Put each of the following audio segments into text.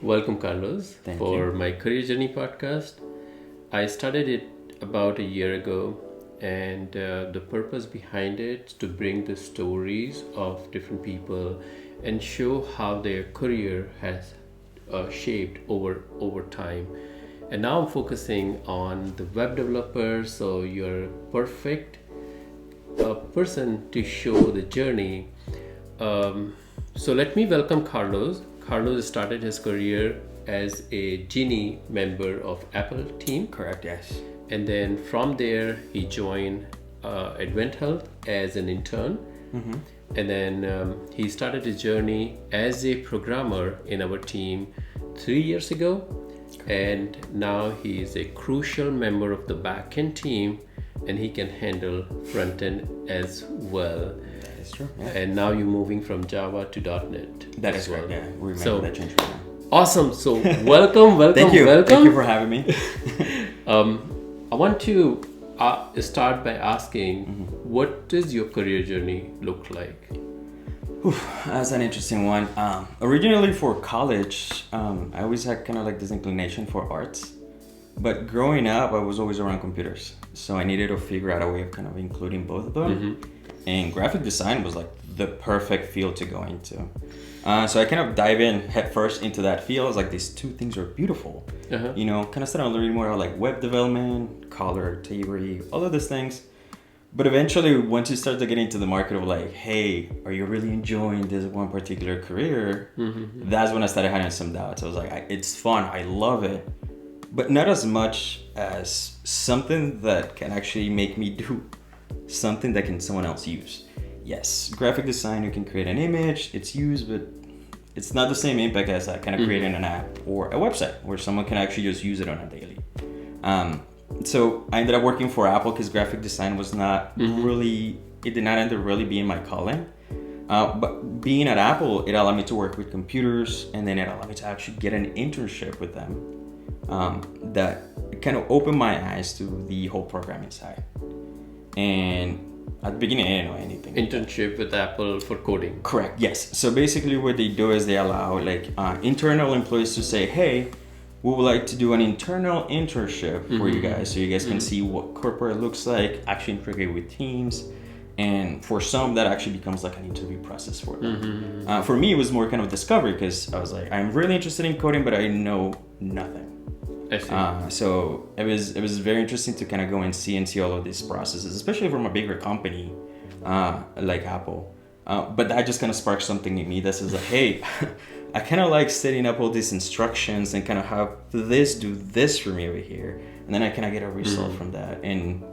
Welcome, Carlos, Thank for you. my Career Journey podcast. I started it about a year ago, and the purpose behind it is to bring the stories of different people and show how their career has shaped over time. And now I'm focusing on the web developer, so you're perfect person to show the journey. So let me welcome Carlos. Carlos started his career as a Genie member of Apple team, Correct, yes. and then from there he joined AdventHealth as an intern, and then he started his journey as a programmer in our team 3 years ago, and now he is a crucial member of the Backend team, and he can handle front end as well. That is true. Yeah. And now you're moving from Java to .NET. That as is correct, well. yeah. We remember So- that change right now. Awesome. So welcome. Thank you. Welcome. Thank you for having me. I want to start by asking, what does your career journey look like? That's an interesting one. Originally for college, I always had kind of like this inclination for arts. But growing up, I was always around computers. So I needed to figure out a way of kind of including both of them. And graphic design was like the perfect field to go into. So I kind of dive in head first into that field. I was like, these two things are beautiful. You know, kind of started learning more about like web development, color, theory, all of these things. But eventually, once you start to get into the market of like, hey, are you really enjoying this one particular career? That's when I started having some doubts. I was like, it's fun. I love it. But not as much as something that can actually make me do something that can someone else use. Yes, graphic design, you can create an image, it's used, but it's not the same impact as kind of creating an app or a website where someone can actually just use it on a daily. So I ended up working for Apple because graphic design was not really, it did not end up really being my calling. But being at Apple, it allowed me to work with computers, and then it allowed me to actually get an internship with them. That kind of opened my eyes to the whole programming side. And at the beginning, I didn't know anything. Internship with Apple for coding. Correct, yes. So basically what they do is they allow like internal employees to say, hey, we would like to do an internal internship for you guys so you guys can see what corporate looks like, actually integrate with teams. And for some, that actually becomes like an interview process for them. For me, it was more kind of discovery because I was like, I'm really interested in coding, but I know nothing. I see. So it was very interesting to kind of go and see all of these processes, especially from a bigger company like Apple. But that just kind of sparked something in me that says like, hey, I kind of like setting up all these instructions and kind of have this do this for me over here, and then I kind of get a result from that, and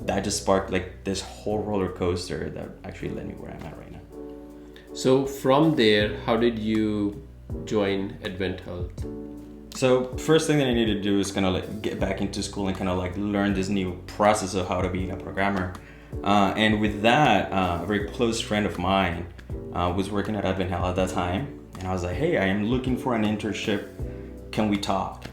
that just sparked like this whole roller coaster that actually led me where I'm at right now. So from there, how did you join AdventHealth? So first thing that I needed to do is kind of like get back into school and kind of like learn this new process of how to be a programmer. And with that, a very close friend of mine was working at AdventHealth at that time. And I was like, hey, I am looking for an internship. Can we talk?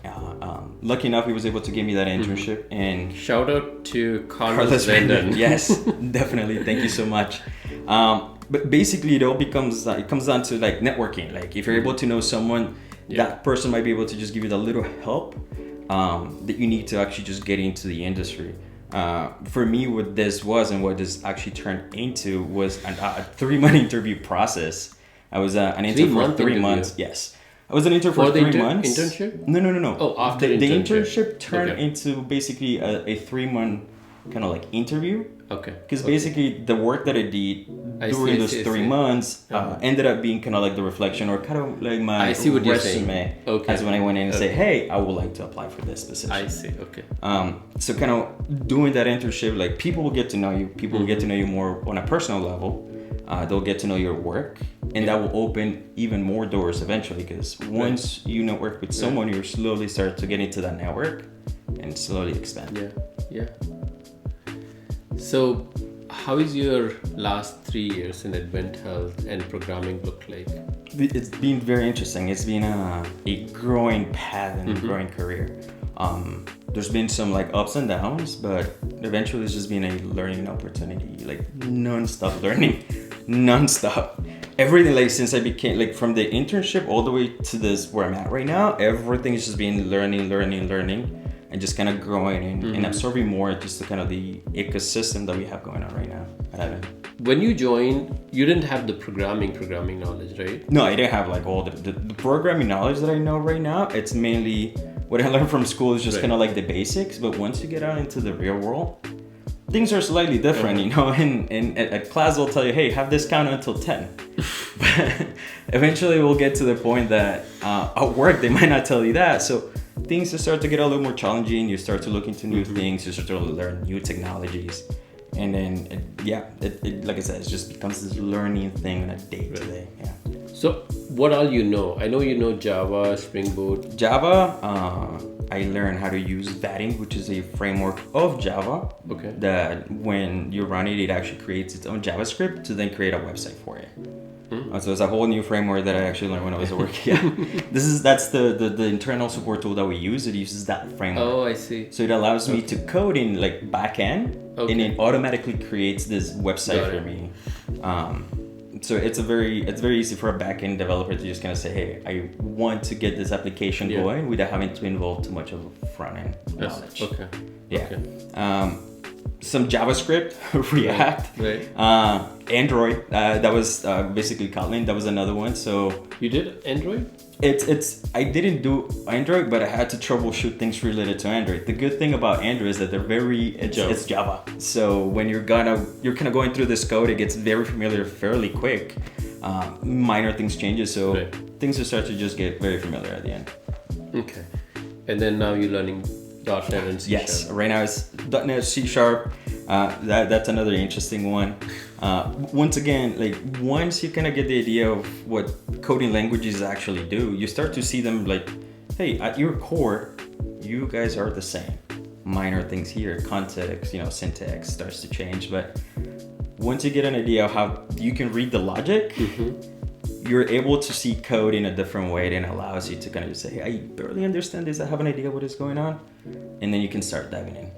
Lucky enough, he was able to give me that internship. And Shout out to Carlos Vanden. Yes, definitely. Thank you so much. But basically, it all it comes down to like networking. Like if you're able to know someone, that person might be able to just give you the little help that you need to actually just get into the industry. For me, what this was and what this actually turned into was a 3-month interview process. I was an intern for 3 months. Yes. I was an intern for 3 months. Internship? No. Oh, after the internship. internship turned into basically a 3-month kind of like interview. Okay. Because basically the work that I did during those 3 months ended up being kind of like the reflection or kind of like my resume. Okay. As when I went in and say, hey, I would like to apply for this position. I see. Okay. So kind of doing that internship, like people will get to know you. People will get to know you more on a personal level. They'll get to know your work, and that will open even more doors eventually. Because once you network with someone, you slowly start to get into that network and slowly expand. Yeah. So, how is your last 3 years in AdventHealth and programming look like? It's been very interesting. It's been a growing path and a growing career. There's been some like ups and downs, but eventually it's just been a learning opportunity, like non-stop learning. nonstop. Everything, like, since I became, like, from the internship all the way to this where I'm at right now, everything is just being learning, and just kind of growing and absorbing more just the kind of the ecosystem that we have going on right now at Advent. When you joined, you didn't have the programming knowledge, right? No, I didn't have like all the programming knowledge that I know right now. It's mainly what I learned from school is just kind of like the basics. But once you get out into the real world, things are slightly different, you know. And at class, they'll tell you, hey, have this count until 10. But eventually, we'll get to the point that at work, they might not tell you that. So things just start to get a little more challenging. You start to look into new things. You start to learn new technologies. And then, it like I said, it just becomes this learning thing on a day-to-day. Yeah. So, what all you know? I know you know Java, Spring Boot. Java, I learned how to use Backend, which is a framework of Java. Okay. That when you run it, it actually creates its own JavaScript to then create a website for you. So it's a whole new framework that I actually learned when I was at work. Yeah, that's the internal support tool that we use. It uses that framework. Oh, I see. So it allows me to code in like Backend, and it automatically creates this website for me. So it's very easy for a backend developer to just kind of say, hey, I want to get this application going without having to involve too much of front end knowledge. Okay. Yeah. Okay. Some JavaScript, React, Android. That was basically Kotlin. That was another one. So you did Android? I didn't do Android, but I had to troubleshoot things related to Android. The good thing about Android is that it's Java. So when you're kind of going through this code, it gets very familiar fairly quick. Minor things changes, so things will start to just get very familiar at the end. Okay, and then now you're learning .NET and C#. Yes, right now it's .NET, C#. That's another interesting one. Once again, like once you kind of get the idea of what coding languages actually do, you start to see them like, hey, at your core, you guys are the same. Minor things here, context, syntax starts to change. But once you get an idea of how you can read the logic, you're able to see code in a different way that allows you to kind of just say, hey, I barely understand this. I have an idea what is going on. And then you can start diving in.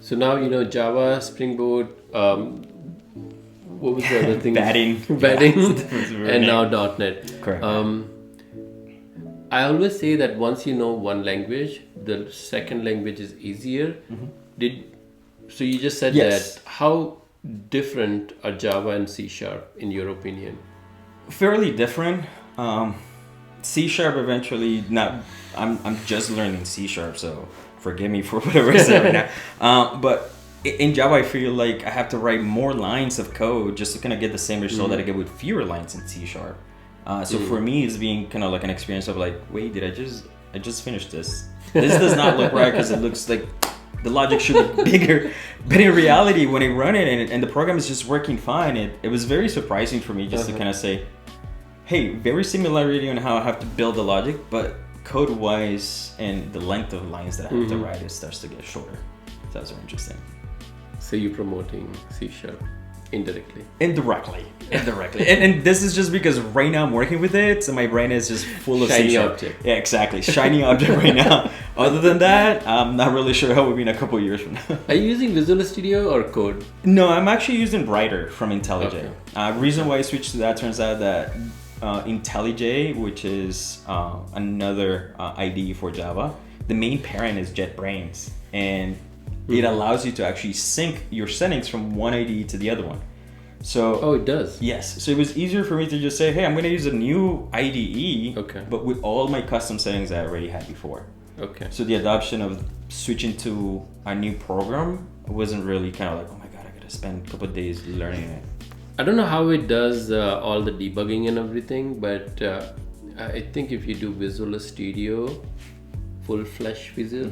So now you know Java, Spring Boot, what was the other thing? Batting. And now .NET. Correct. I always say that once you know one language, the second language is easier. So you just said that. How different are Java and C# in your opinion? Fairly different. C# eventually, I'm just learning C#, so forgive me for whatever I said right now. But in Java, I feel like I have to write more lines of code just to kind of get the same result that I get with fewer lines in C#. So for me, it's being kind of like an experience of like, wait, I just finished this. This does not look right because it looks like the logic should be bigger. But in reality, when I run it and the program is just working fine, it was very surprising for me just to kind of say, hey, very similarity on how I have to build the logic, but code-wise and the length of lines that I have to write, it starts to get shorter. So that's very interesting. So you're promoting C# indirectly? Indirectly. and this is just because right now I'm working with it, so my brain is just full of shiny C#. object. Yeah, exactly. Shiny object right now. Other than that, I'm not really sure how it will be in a couple of years from now. Are you using Visual Studio or code? No, I'm actually using Writer from IntelliJ. Reason why I switched to that, turns out that IntelliJ, which is another IDE for Java, the main parent is JetBrains, and it allows you to actually sync your settings from one IDE to the other one. So it does? Yes. So it was easier for me to just say, hey, I'm going to use a new IDE, but with all my custom settings that I already had before. Okay. So the adoption of switching to a new program wasn't really kind of like, oh my God, I got to spend a couple of days learning it. I don't know how it does all the debugging and everything, but I think if you do Visual Studio, full-fledged Visual,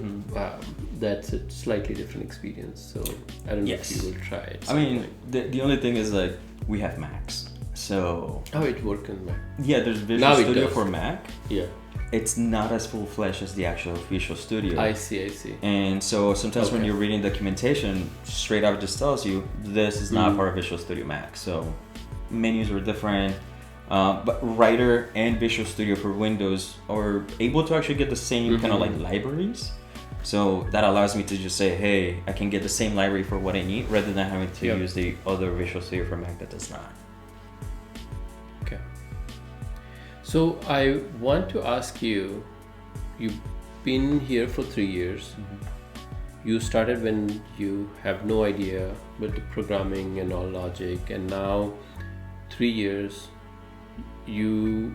that's a slightly different experience. So I don't know if you will try it. I mean, the only thing is like we have Macs, so it works on Mac. Yeah, there's Visual Studio for Mac. Yeah. It's not as full-fledged as the actual Visual Studio. I see. And so sometimes when you're reading documentation, straight up just tells you this is not part of Visual Studio Mac. So menus are different, but Writer and Visual Studio for Windows are able to actually get the same kind of like libraries. So that allows me to just say, hey, I can get the same library for what I need rather than having to use the other Visual Studio for Mac that does not. Okay. So I want to ask you, you've been here for 3 years. You started when you have no idea with the programming and all logic, and now 3 years you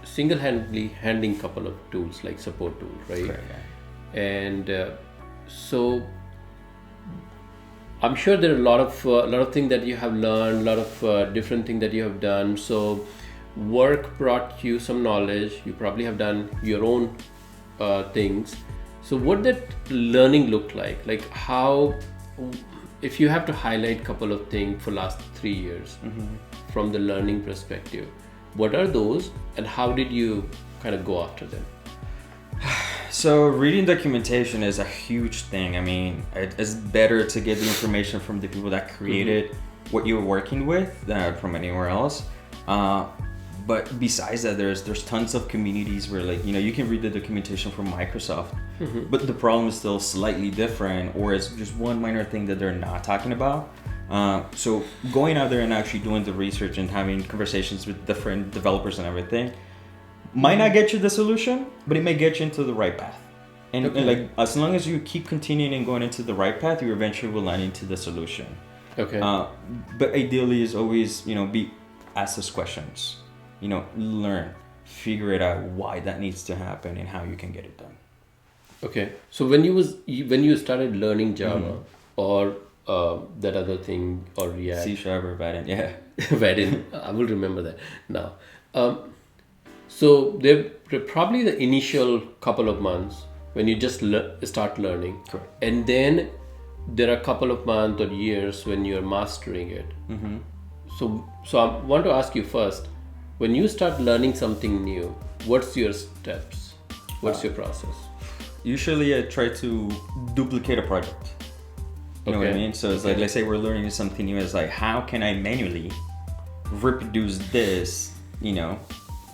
single-handedly handling couple of tools like support tools, right? Correct. And so I'm sure there are a lot of things that you have learned, a lot of different things that you have done. So work brought you some knowledge. You probably have done your own things. So what did learning look like? Like how, if you have to highlight a couple of things for last 3 years from the learning perspective, what are those and how did you kind of go after them? So reading documentation is a huge thing. I mean, it's better to get the information from the people that created what you're working with than from anywhere else. But besides that, there's tons of communities where, like, you know, you can read the documentation from Microsoft, but the problem is still slightly different, or it's just one minor thing that they're not talking about. So going out there and actually doing the research and having conversations with different developers and everything might not get you the solution, but it may get you into the right path. And like, as long as you keep continuing and going into the right path, you eventually will land into the solution. Okay. But ideally is always, you know, ask those questions. You know, learn, figure it out why that needs to happen and how you can get it done. Okay. So when you started learning Java or that other thing or React, C# or Backend, yeah. Backend, I will remember that now. So there probably the initial couple of months when you just start learning. Correct. And then there are a couple of months or years when you're mastering it. So I want to ask you first, when you start learning something new, what's your steps? What's your process? Usually I try to duplicate a project. You know what I mean? So it's like, let's say we're learning something new. It's like, how can I manually reproduce this, you know?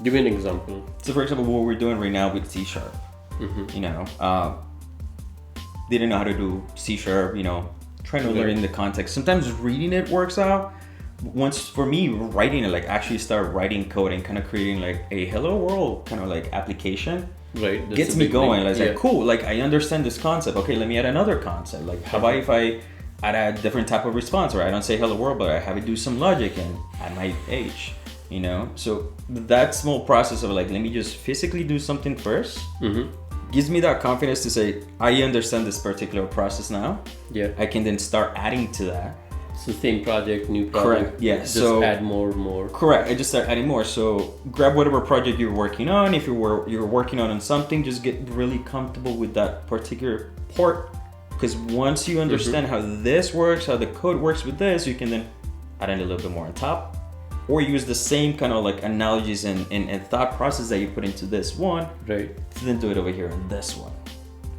Give me an example. So for example, what we're doing right now with C#, you know, didn't know how to do C#, you know, trying to learn the context. Sometimes reading it works out. Once for me, writing it, like actually start writing code and kind of creating like a hello world kind of like application, right? Gets me going. Like, cool, like I understand this concept. Okay, let me add another concept. Like, how about if I add a different type of response, or I don't say hello world, but I have it do some logic and add my age, you know? So that small process of like, let me just physically do something first, gives me that confidence to say, I understand this particular process now. Yeah. I can then start adding to that. So same project, new project. Correct. Yeah. Just add more. Correct. I just start adding more. So grab whatever project you're working on. If you're working on something, just get really comfortable with that particular part. Because once you understand how this works, how the code works with this, you can then add in a little bit more on top, or use the same kind of like analogies and thought process that you put into this one, right? To then do it over here in this one.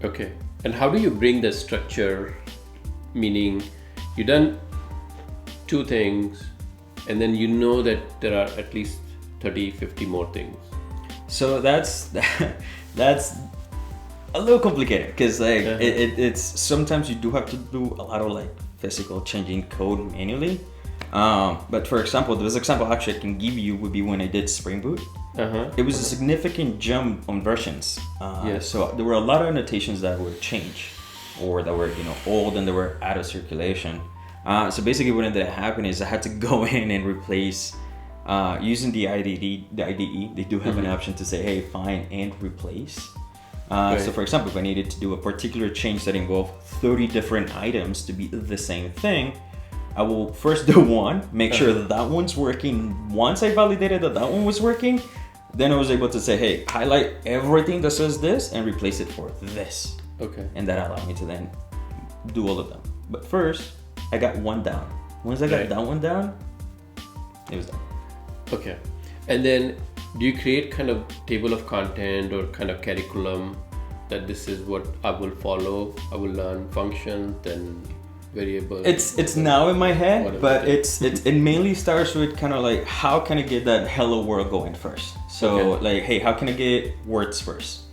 Okay. And how do you bring the structure? Meaning, you done 2 things and then you know that there are at least 30-50 more things. So that's a little complicated because like it's sometimes you do have to do a lot of like physical changing code manually. But for example, this example actually I can give you would be when I did Spring Boot. It was a significant jump on versions. So there were a lot of annotations that would change or that were, you know, old and they were out of circulation. So basically what ended up happening is I had to go in and replace, using the IDE, they do have an option to say, hey, find and replace. So for example, if I needed to do a particular change that involved 30 different items to be the same thing, I will first do one, make sure that one's working. Once I validated that one was working, then I was able to say, hey, highlight everything that says this and replace it for this. Okay. And that allowed me to then do all of them. But first, I got one down. Once I got that one down, it was done. Okay. And then do you create kind of table of content or kind of curriculum that this is what I will follow? I will learn functions, then variables. It's now in my head, but it mainly starts with kind of like, how can I get that hello world going first? So like, hey, how can I get words first?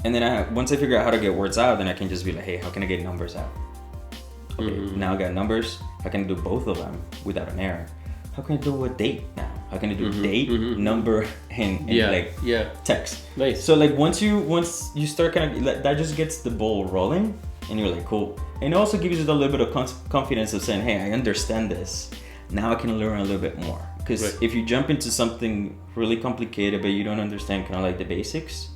And then once I figure out how to get words out, then I can just be like, hey, how can I get numbers out? Okay, now I got numbers. How can I do both of them without an error? How can I do a date now? How can I do date, number, and text? Nice. So like once you start kind of, that just gets the ball rolling, and you're like, cool. And it also gives you a little bit of confidence of saying, hey, I understand this. Now I can learn a little bit more. Because if you jump into something really complicated but you don't understand kind of like the basics,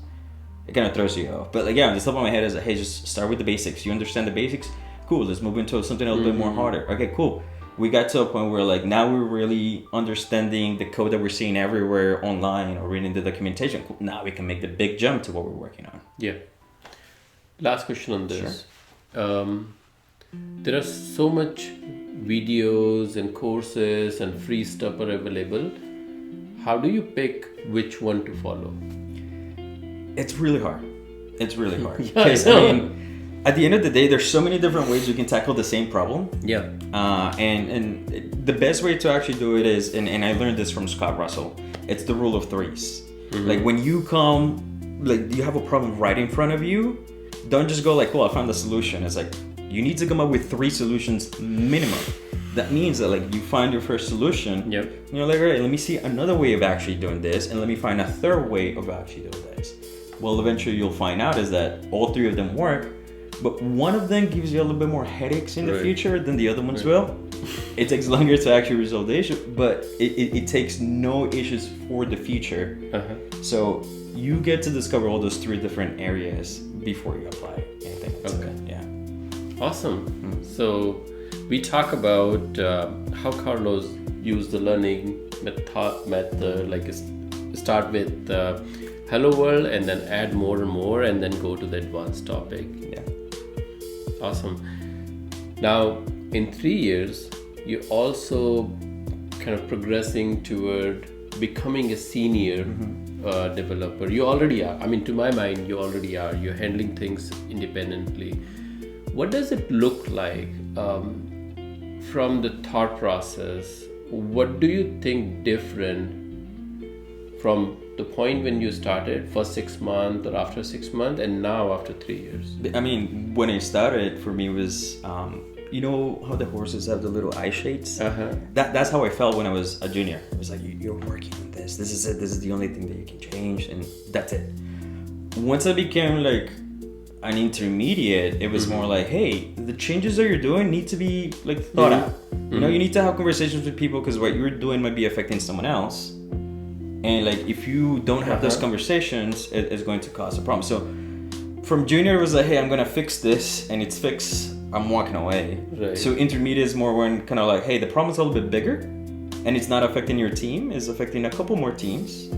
it kind of throws you off. But like, yeah, the top of my head is like, hey, just start with the basics. You understand the basics? Cool, let's move into something a little bit more harder. Okay, cool. We got to a point where like now we're really understanding the code that we're seeing everywhere online or reading the documentation. Cool. Now we can make the big jump to what we're working on. Yeah. Last question on this. Sure. There are so much videos and courses and free stuff are available. How do you pick which one to follow? It's really hard. Yeah, Because I mean, at the end of the day, there's so many different ways you can tackle the same problem. Yeah. And the best way to actually do it is, and I learned this from Scott Russell, it's the rule of threes. Like when you you have a problem right in front of you, don't just go like, cool, I found the solution. It's like, you need to come up with 3 solutions minimum. That means that like you find your first solution. Yep. And you're like, all right, let me see another way of actually doing this, and let me find a third way of actually doing this. Well, eventually you'll find out is that all 3 of them work, but one of them gives you a little bit more headaches in the future than the other ones will. It takes longer to actually resolve the issue, but it takes no issues for the future. So you get to discover all those 3 different areas before you apply anything. Okay. Yeah. Awesome. So we talk about how Carlos used the learning method, like start with hello world and then add more and more and then go to the advanced topic. Yeah. Awesome. Now, in 3 years, you're also kind of progressing toward becoming a senior developer. You already are. I mean, to my mind, you already are. You're handling things independently. What does it look like from the thought process? What do you think different from the point when you started, first 6 months or after 6 months, and now after 3 years? I mean, when I started, for me was, you know how the horses have the little eye shades? That's how I felt when I was a junior. It was like, you're working on this. This is it. This is the only thing that you can change, and that's it. Once I became like an intermediate, it was more like, hey, the changes that you're doing need to be like thought out. You know, you need to have conversations with people because what you're doing might be affecting someone else. And like, if you don't have those conversations, it's going to cause a problem. So from junior, it was like, hey, I'm going to fix this, and it's fixed. I'm walking away. Right. So intermediate is more when kind of like, hey, the problem's a little bit bigger, and it's not affecting your team. It's affecting a couple more teams.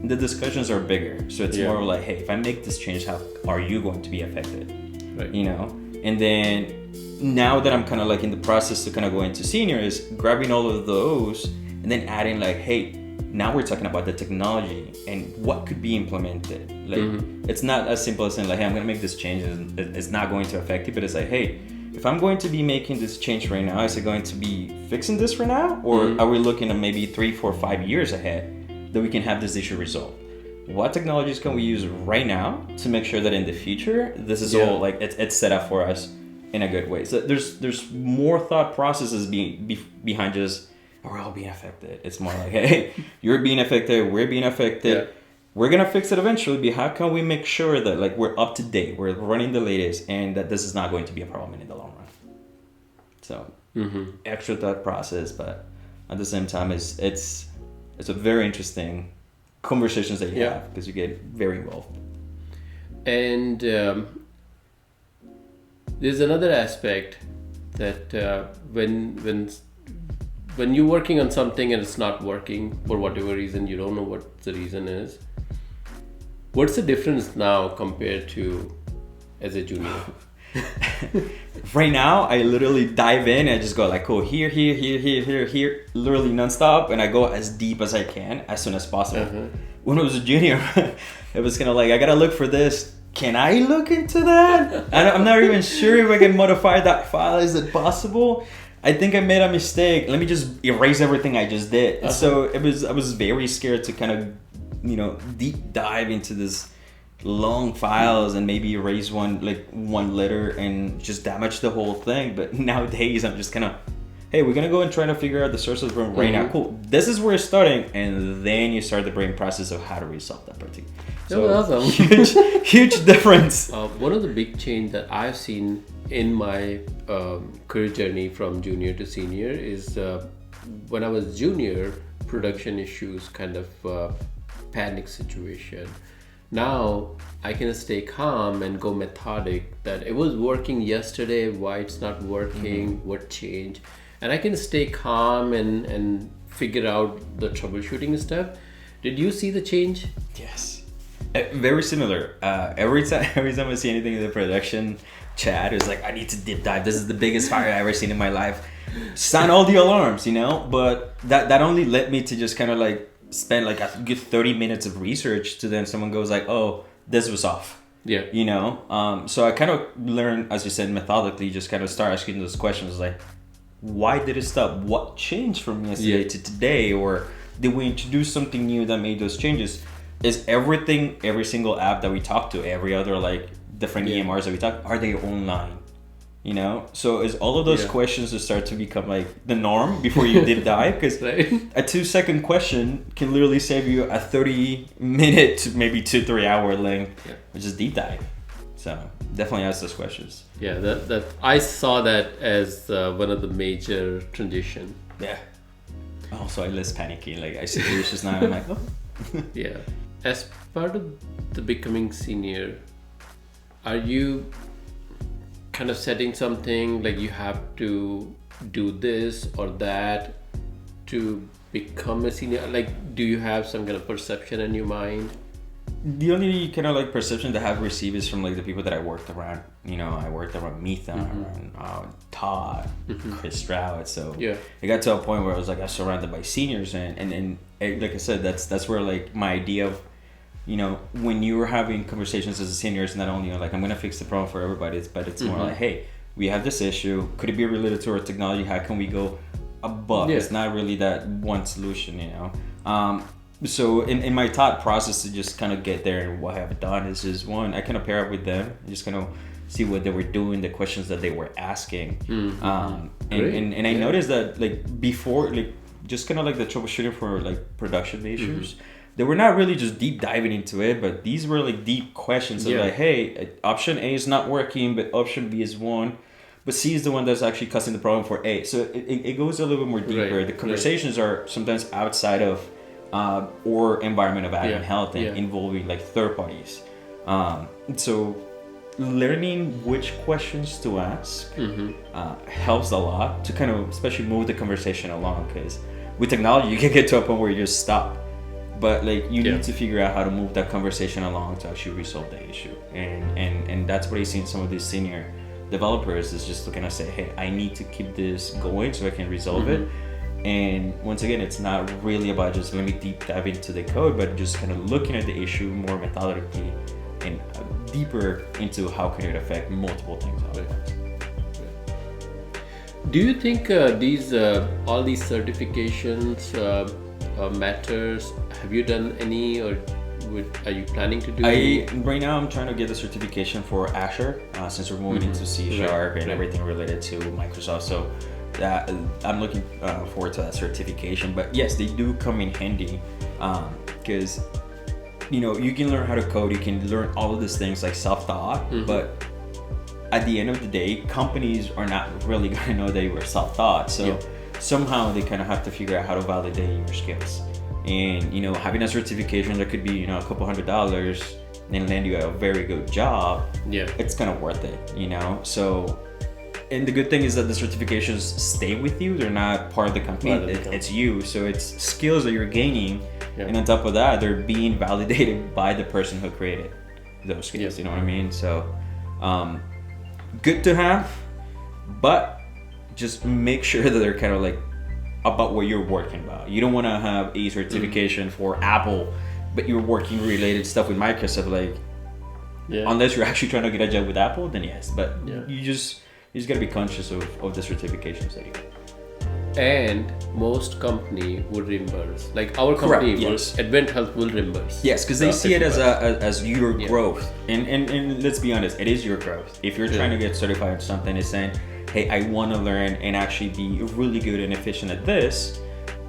The discussions are bigger. So it's more like, hey, if I make this change, how are you going to be affected? Right. You know? And then now that I'm kind of like in the process to kind of go into senior is grabbing all of those and then adding like, hey, now we're talking about the technology and what could be implemented. Like, it's not as simple as saying like, hey, I'm going to make this change. It's not going to affect you, but it's like, hey, if I'm going to be making this change right now, is it going to be fixing this for now? Or are we looking at maybe 3, 4, 5 years ahead that we can have this issue resolved? What technologies can we use right now to make sure that in the future, this is all like, it's set up for us in a good way? So there's more thought processes behind just, we're all being affected. It's more like, hey, you're being affected, we're being affected. Yeah. We're going to fix it eventually, but how can we make sure that like we're up to date, we're running the latest, and that this is not going to be a problem in the long run? So extra thought process, but at the same time, it's a very interesting conversations that you have because you get very involved. And there's another aspect that when you're working on something and it's not working for whatever reason, you don't know what the reason is. What's the difference now compared to as a junior? Right now, I literally dive in and I just go like, cool, here, literally nonstop, and I go as deep as I can as soon as possible. When I was a junior, it was kind of like, I gotta look for this. Can I look into that? I'm not even sure if I can modify that file. Is it possible? I think I made a mistake. Let me just erase everything I just did. So I was very scared to kind of, deep dive into this long files and maybe erase one letter and just damage the whole thing. But nowadays I'm just kind of, hey, we're gonna go and try to figure out the source of the problem right now. Cool. This is where it's starting, and then you start the brain process of how to resolve that particular. So awesome. huge difference. One of the big change that I've seen in my career journey from junior to senior is when I was junior, production issues, kind of panic situation. Now I can stay calm and go methodic that it was working yesterday, why it's not working, what changed. And I can stay calm and figure out the troubleshooting stuff. Did you see the change? Yes. Very similar. Every time I see anything in the production chat, it's like, I need to deep dive. This is the biggest fire I've ever seen in my life. Sound all the alarms, you know? But that only led me to just kind of like spend like a good 30 minutes of research to then someone goes like, oh, this was off. Yeah. You know? So I kind of learned, as you said, methodically, just kind of start asking those questions like, why did it stop? What changed from yesterday to today? Or did we introduce something new that made those changes? Is every single app that we talk to, every other like different EMRs that we talk, are they online? You know? So is all of those questions that start to become like the norm before you deep dive? Because a 2-second question can literally save you a 30-minute to maybe 2-3 hour link, which is deep dive. So definitely ask those questions. Yeah, that I saw that as one of the major transition. Yeah. Oh, so I less panicky. Like I see the issues now. I'm like, oh. Yeah. As part of the becoming senior, are you kind of setting something like you have to do this or that to become a senior? Like, do you have some kind of perception in your mind? The only kind of like perception that I've received is from like the people that I worked around. You know, I worked around Mitha, around Todd, Chris Stroud. So it got to a point where I was like, I was surrounded by seniors, and like I said, that's where like my idea of, you know, when you were having conversations as a senior, it's not only like I'm gonna fix the problem for everybody, but it's more like, hey, we have this issue. Could it be related to our technology? How can we go above? It's not really that one solution, you know. So in my thought process to just kind of get there, and what I've done is just one, I kind of pair up with them, just kind of see what they were doing, the questions that they were asking, and I noticed that like before, like just kind of like the troubleshooting for like production issues, they were not really just deep diving into it, but these were like deep questions of like, hey, option A is not working, but option B is one. But C is the one that's actually causing the problem for A. So it goes a little bit more deeper. The conversations are sometimes outside of or environment of AdventHealth and involving like third parties. So learning which questions to ask helps a lot to kind of especially move the conversation along, because with technology you can get to a point where you just stop, but like you need to figure out how to move that conversation along to actually resolve the issue, and that's what I see in some of these senior developers is just to kind of say, hey, I need to keep this going so I can resolve it. And once again, it's not really about just let me deep dive into the code, but just kind of looking at the issue more methodically and deeper into how can it affect multiple things all at once. Do you think these all these certifications matters? Have you done any, or are you planning to do? Right now I'm trying to get the certification for Azure since we're moving into C# and everything related to Microsoft. So I'm looking forward to that certification. But yes, they do come in handy because you know you can learn how to code, you can learn all of these things like self-taught, but at the end of the day, companies are not really going to know that you were self-taught. So somehow they kind of have to figure out how to validate your skills. And you know, having a certification that could be, you know, a couple $100 and land you a very good job, it's kind of worth it, you know. So, and the good thing is that the certifications stay with you; they're not part of the company. It's you, so it's skills that you're gaining, and on top of that, they're being validated by the person who created those skills. You know what I mean? So, good to have, but just make sure that they're kind of like about what you're working about. You don't want to have a certification for Apple, but you're working related stuff with Microsoft. Like, unless you're actually trying to get a job with Apple, then yes. But you just gotta be conscious of the certifications that you get. and most company would reimburse. Like our company, Correct, yes. AdventHealth will reimburse. Yes, because they see it as as your Yeah. growth, and let's be honest, it is your growth. If you're trying to get certified in something, it's saying, hey, I want to learn and actually be really good and efficient at this,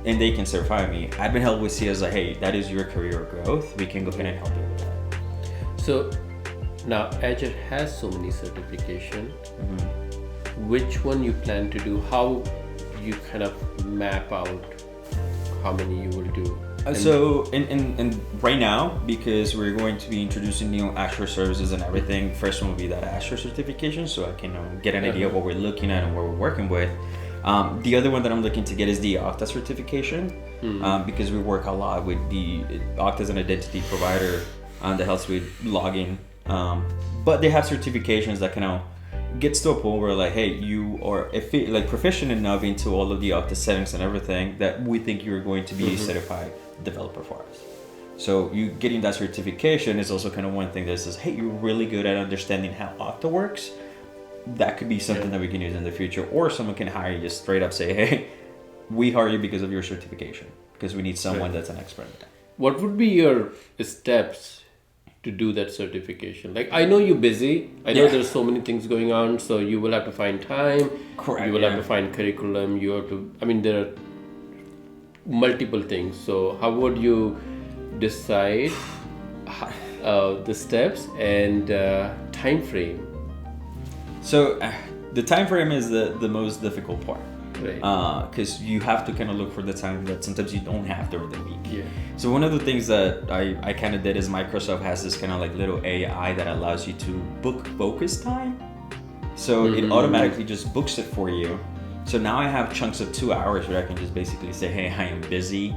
and they can certify me. AdventHealth will see as like, hey, that is your career growth. We can go ahead and help you with that. So now Azure has so many certification. Which one you plan to do? How you kind of map out how many you will do? So in right now, because we're going to be introducing new Azure services and everything, first one will be that Azure certification, so I can get an idea of what we're looking at and what we're working with. The other one that I'm looking to get is the Okta certification, because we work a lot with the Okta as an identity provider that helps with logging. But they have certifications that kind of gets to a point where like, hey, you are like proficient enough into all of the Okta settings and everything that we think you're going to be a certified developer for us. So you getting that certification is also kind of one thing that says, hey, you're really good at understanding how Okta works. That could be something that we can use in the future, or someone can hire you just straight up say, hey, we hire you because of your certification, because we need someone that's an expert in that. What would be your steps to do that certification? Like, I know you're busy. I know there's so many things going on, so you will have to find time. Correct. You will have to find curriculum. You have to, I mean, there are multiple things. So how would you decide the steps and time frame? So the time frame is the most difficult part. Right. Because you have to kind of look for the time that sometimes you don't have during the week. Yeah. So one of the things that I kind of did is Microsoft has this kind of like little AI that allows you to book focus time. So it automatically just books it for you. So now I have chunks of 2 hours where I can just basically say, hey, I am busy.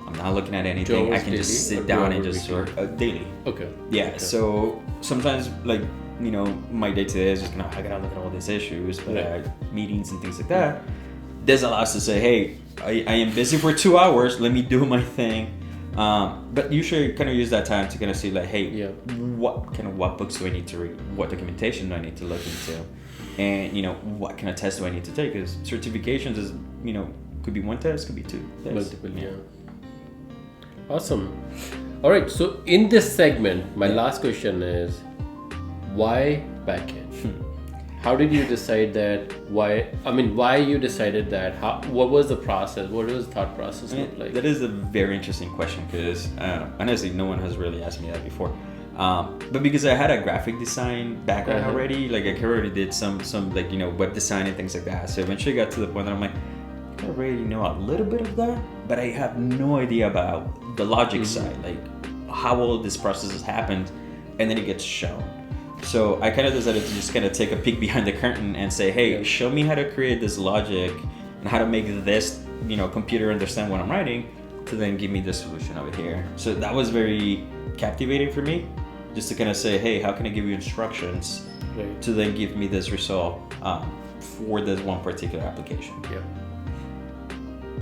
I'm not looking at anything. I can just sit down and just work daily. Okay. Yeah. Okay. So sometimes like, you know, my day to day is just kind of, I gotta look at all these issues, but meetings and things like that. This allows us to say, hey, I am busy for 2 hours. Let me do my thing. But usually kind of use that time to kind of see like, hey, what books do I need to read? What documentation do I need to look into? And, you know, what kind of tests do I need to take? Because certifications is, you know, could be one test, could be two tests. Multiple, yeah. Awesome. All right. So in this segment, my last question is, why Backend? How did you decide that? Why you decided that? What was the process? What was the thought process look like? That is a very interesting question because honestly, no one has really asked me that before. But because I had a graphic design background already, like I already did some like, you know, web design and things like that. So eventually got to the point that I'm like, I already know a little bit of that, but I have no idea about the logic side, like how all this process has happened, and then it gets shown. So I kind of decided to just kind of take a peek behind the curtain and say, hey, show me how to create this logic and how to make this, you know, computer understand what I'm writing to then give me the solution over here. So that was very captivating for me, just to kind of say, hey, how can I give you instructions to then give me this result for this one particular application? Yeah.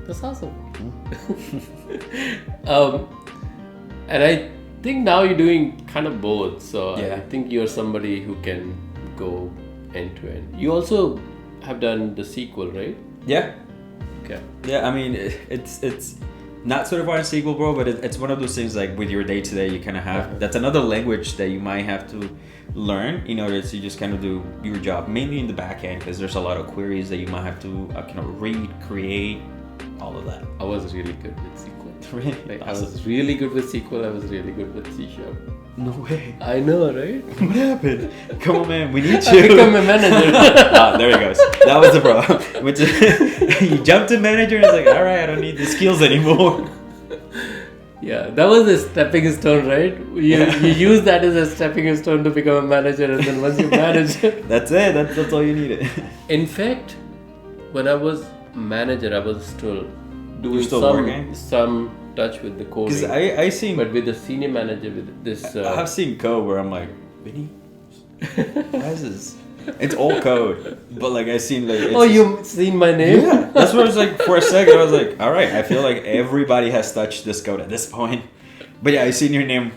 That's awesome. And I think now you're doing kind of both, so I think you're somebody who can go end to end. You also have done the SQL, right? Yeah. Okay. Yeah, I mean, it's not certified in SQL, bro, but it's one of those things like with your day to day, you kind of have, that's another language that you might have to learn in order to just kind of do your job, mainly in the back end, because there's a lot of queries that you might have to kind of read, create, all of that. I was really good with SQL. Really? Like, Awesome. I was really good with SQL. I was really good with C#. No way. I know, right? What happened? Come on, man. We need I you. become a manager. There he goes. That was the problem. You jumped to manager and it's like, all right, I don't need the skills anymore. Yeah, that was a stepping stone, right? You use that as a stepping stone to become a manager, and then once you manage it. That's it. That's all you needed. In fact, when I was manager, I was still doing some touch with the coding. Because I seen, but with the senior manager, with this. I have seen code where I'm like, Vinny, why is this? It's all code, but like I seen like. Oh, you've seen my name? Yeah, that's what I was like. For a second, I was like, all right, I feel like everybody has touched this code at this point. But yeah, I seen your name.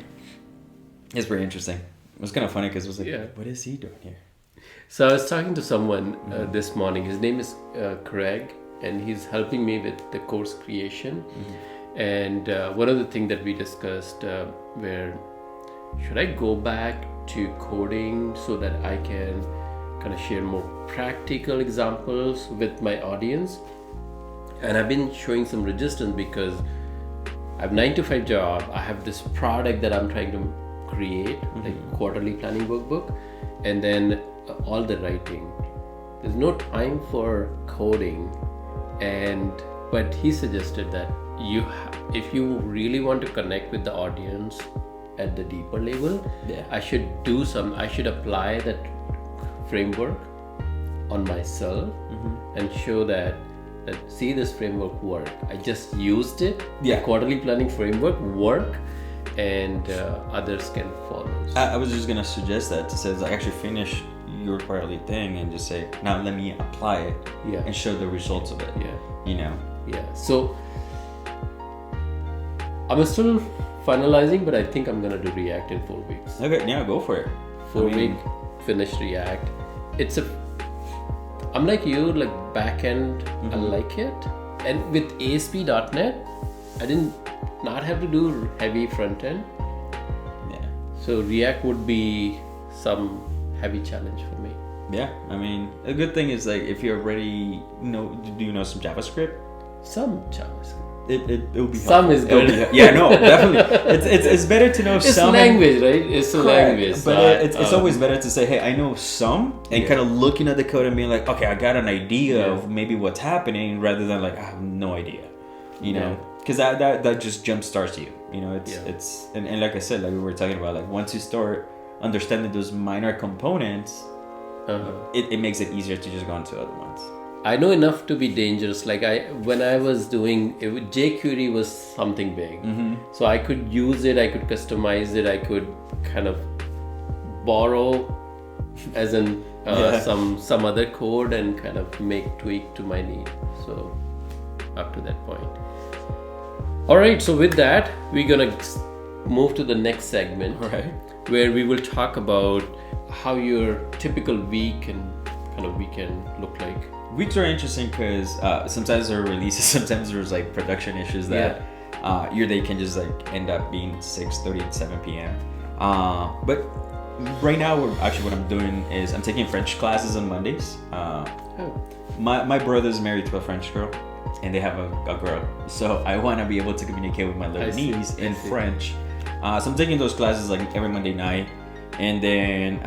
It's pretty interesting. It was kind of funny because it was like, what is he doing here? So I was talking to someone this morning. His name is Craig. and he's helping me with the course creation. And one of the things that we discussed where should I go back to coding so that I can kind of share more practical examples with my audience. And I've been showing some resistance because I have 9-to-5 job. I have this product that I'm trying to create, like quarterly planning workbook, and then all the writing. There's no time for coding, but he suggested that if you really want to connect with the audience at the deeper level, I should apply that framework on myself and show that see, this framework work. I just used it. The quarterly planning framework work, and others can follow. I was just gonna suggest that to say, like, actually finish your quarterly thing and just say, now let me apply it and show the results of it. So I'm still finalizing, but I think I'm gonna do React in 4 weeks. Okay, yeah, go for it. 4-week finish React. I'm like you, like Backend, I like it. And with ASP.NET, I didn't not have to do heavy front end. So React would be some heavy challenge for me. Yeah, I mean, a good thing is, like, if you already do you know some JavaScript? Some JavaScript. It'll be some helpful. is good. Yeah, no, definitely. It's better to know it's some. It's language, right? It's a language. But it's always better to say, hey, I know some, and kind of looking at the code and being like, okay, I got an idea of maybe what's happening, rather than like, I have no idea, you know, because that just jump starts you. It's and like I said, like we were talking about, like once you start understanding those minor components, it makes it easier to just go into other ones. I know enough to be dangerous. Like when I was doing jQuery was something big, so I could use it, I could customize it, I could kind of borrow as in some other code and kind of tweak to my need. So up to that point. All right, so with that, we're gonna move to the next segment, where we will talk about how your typical week and kind of weekend look like. Weeks are interesting because sometimes there are releases, sometimes there's like production issues that your day can just like end up being 6:30 and 7 p.m. But right now, what I'm doing is I'm taking French classes on Mondays. My brother's married to a French girl, and they have a girl. So I want to be able to communicate with my little niece in French. So I'm taking those classes like every Monday night, and then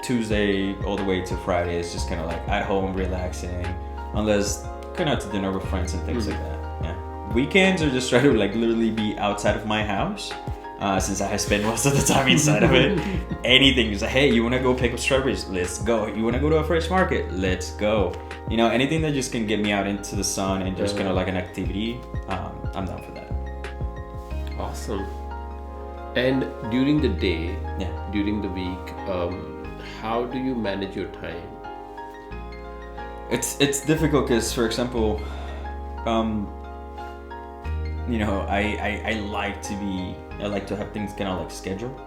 Tuesday all the way to Friday is just kind of like at home relaxing, unless going out to dinner with friends and things like that. Weekends are just trying to like literally be outside of my house, since I spend most of the time inside of it. Anything is like, hey, you want to go pick up strawberries? Let's go. You want to go to a fresh market? Let's go. Anything that just can get me out into the sun and just kind of like an activity, I'm down for that. Awesome. And during the day, during the week, how do you manage your time? It's difficult because, for example, I like to have things kind of like scheduled,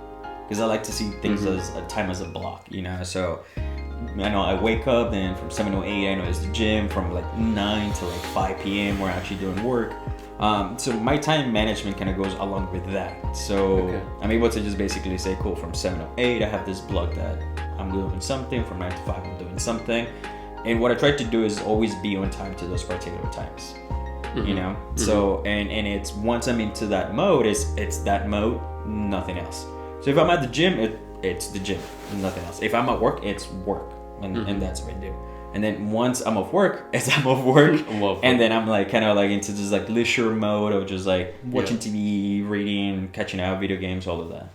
because I like to see things as a time as a block, So I know I wake up, then from 7 to 8 I know it's the gym, from like 9 to like 5 p.m. we're actually doing work. So my time management kind of goes along with that. So I'm able to just basically say, cool, from 7 to 8 I have this block that I'm doing something, from 9 to 5 I'm doing something. And what I try to do is always be on time to those particular times. So and it's once I'm into that mode, it's that mode, nothing else. So if I'm at the gym, it's the gym, nothing else. If I'm at work, it's work, and that's what I do. And then once I'm off work, I'm off work. And then I'm like kind of like into this like leisure mode of just like watching TV, reading, catching up, video games, all of that.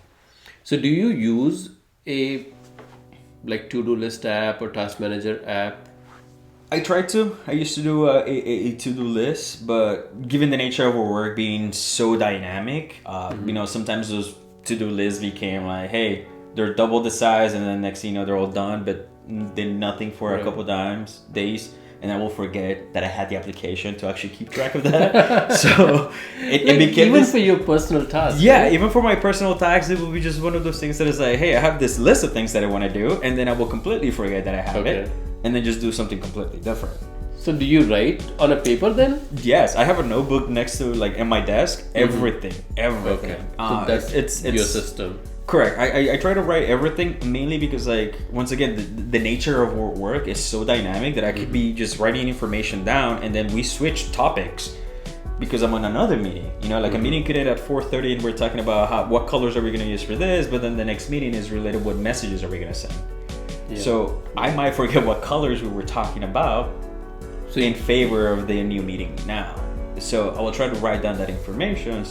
So do you use a like to-do list app or task manager app? I tried to. I used to do a to-do list, but given the nature of our work being so dynamic, sometimes those to-do lists became like, hey, they're double the size, and then next thing you know, they're all done, but did nothing for a couple days, and I will forget that I had the application to actually keep track of that. So it became even for your personal tasks. Yeah, right? Even for my personal tasks, it will be just one of those things that is like, hey, I have this list of things that I want to do, and then I will completely forget that I have it, and then just do something completely different. So do you write on a paper then? Yes, I have a notebook next to like in my desk. Everything. Okay. So that's it's your system. Correct. I try to write everything mainly because like once again the nature of our work is so dynamic that I could be just writing information down and then we switch topics because I'm on another meeting. You know, like a meeting could end at 4:30 and we're talking about what colors are we going to use for this, but then the next meeting is related what messages are we going to send. Yeah. So I might forget what colors we were talking about in favor of the new meeting now. So I will try to write down that information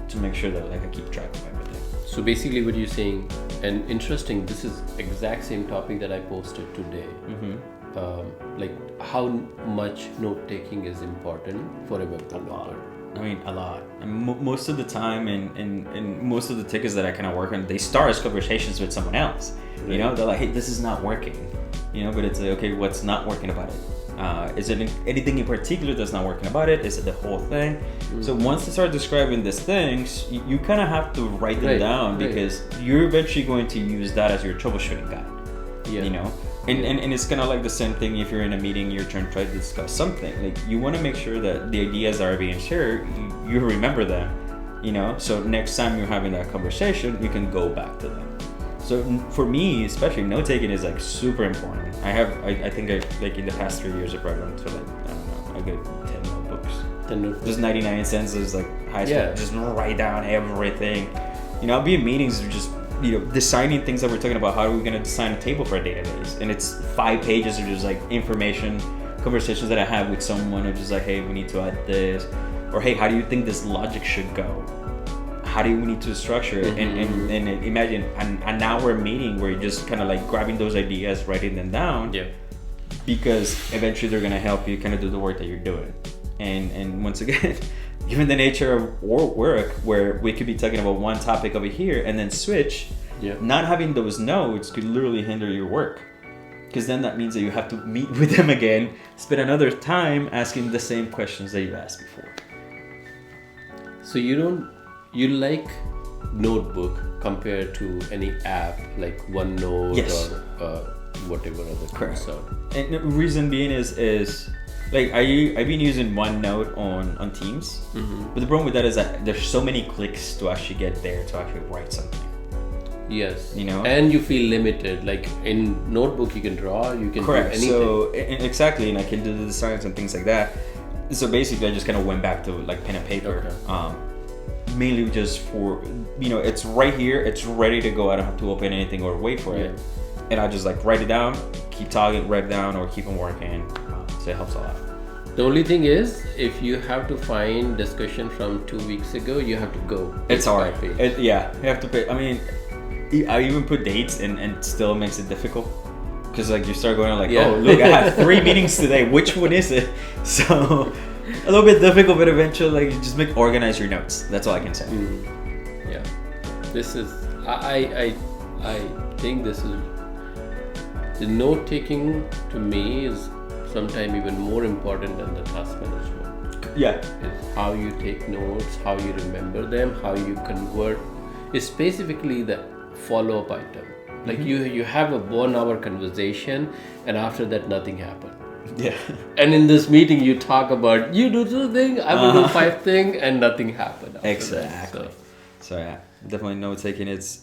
to make sure that like I keep track of everything. So basically what you're saying, and interesting, this is exact same topic that I posted today. Like how much note-taking is important for a web developer. I mean, a lot. And most of the time and most of the tickets that I kind of work on, they start as conversations with someone else. Right. You know, they're like, hey, this is not working. You know, but it's like, okay, what's not working about it? Is it anything in particular that's not working about it? Is it the whole thing? So once they start describing these things, you kind of have to write them down because you're eventually going to use that as your troubleshooting guide. Yeah. You know? And it's kind of like the same thing if you're in a meeting, you're trying to discuss something. Like you want to make sure that the ideas that are being shared, you remember them, you know? So next time you're having that conversation, you can go back to them. So for me, especially note-taking is like super important. I think like in the past 3 years, I've gone to like, I don't know, a good 10 notebooks. 10 notebooks. Just 99 cents is like high school. Just write down everything. You know, I'll be in meetings just, you know, designing things that we're talking about. How are we going to design a table for a database? And it's 5 pages of just like information, conversations that I have with someone of just like, hey, we need to add this. Or hey, how do you think this logic should go? How do we need to structure it? And imagine an hour meeting where you're just kind of like grabbing those ideas, writing them down. Yeah. Because eventually they're gonna help you kind of do the work that you're doing. And once again, given the nature of work where we could be talking about one topic over here and then switch, not having those notes could literally hinder your work. Because then that means that you have to meet with them again, spend another time asking the same questions that you asked before. So you like notebook compared to any app like OneNote or whatever other tools are. And the reason being is like I've been using OneNote on Teams, but the problem with that is that there's so many clicks to actually get there to actually write something. Yes. You know? And you feel limited. Like in notebook you can draw, you can do anything. So exactly, and I can do the designs and things like that. So basically I just kind of went back to like pen and paper. Mainly just for, you know, it's right here, it's ready to go. I don't have to open anything or wait for it. And I just like write it down, keep talking, write it down, or keep on working. So it helps a lot. The only thing is, if you have to find discussion from 2 weeks ago, you have to go. It's hard. You have to pay. I mean, I even put dates and still makes it difficult. Because like you start going like, oh, look, I had 3 meetings today. Which one is it? So a little bit difficult, but eventually like you just organize your notes. That's all I can say. Yeah, this is I think this is the note taking to me is sometimes even more important than the task management. Yeah, is how you take notes, how you remember them, how you convert. It's specifically the follow-up item. Like you have a 1 hour conversation and after that nothing happened. Yeah. And in this meeting you talk about you do 2 things, I will do 5 things, and nothing happened. Exactly. So yeah, definitely note taking. It's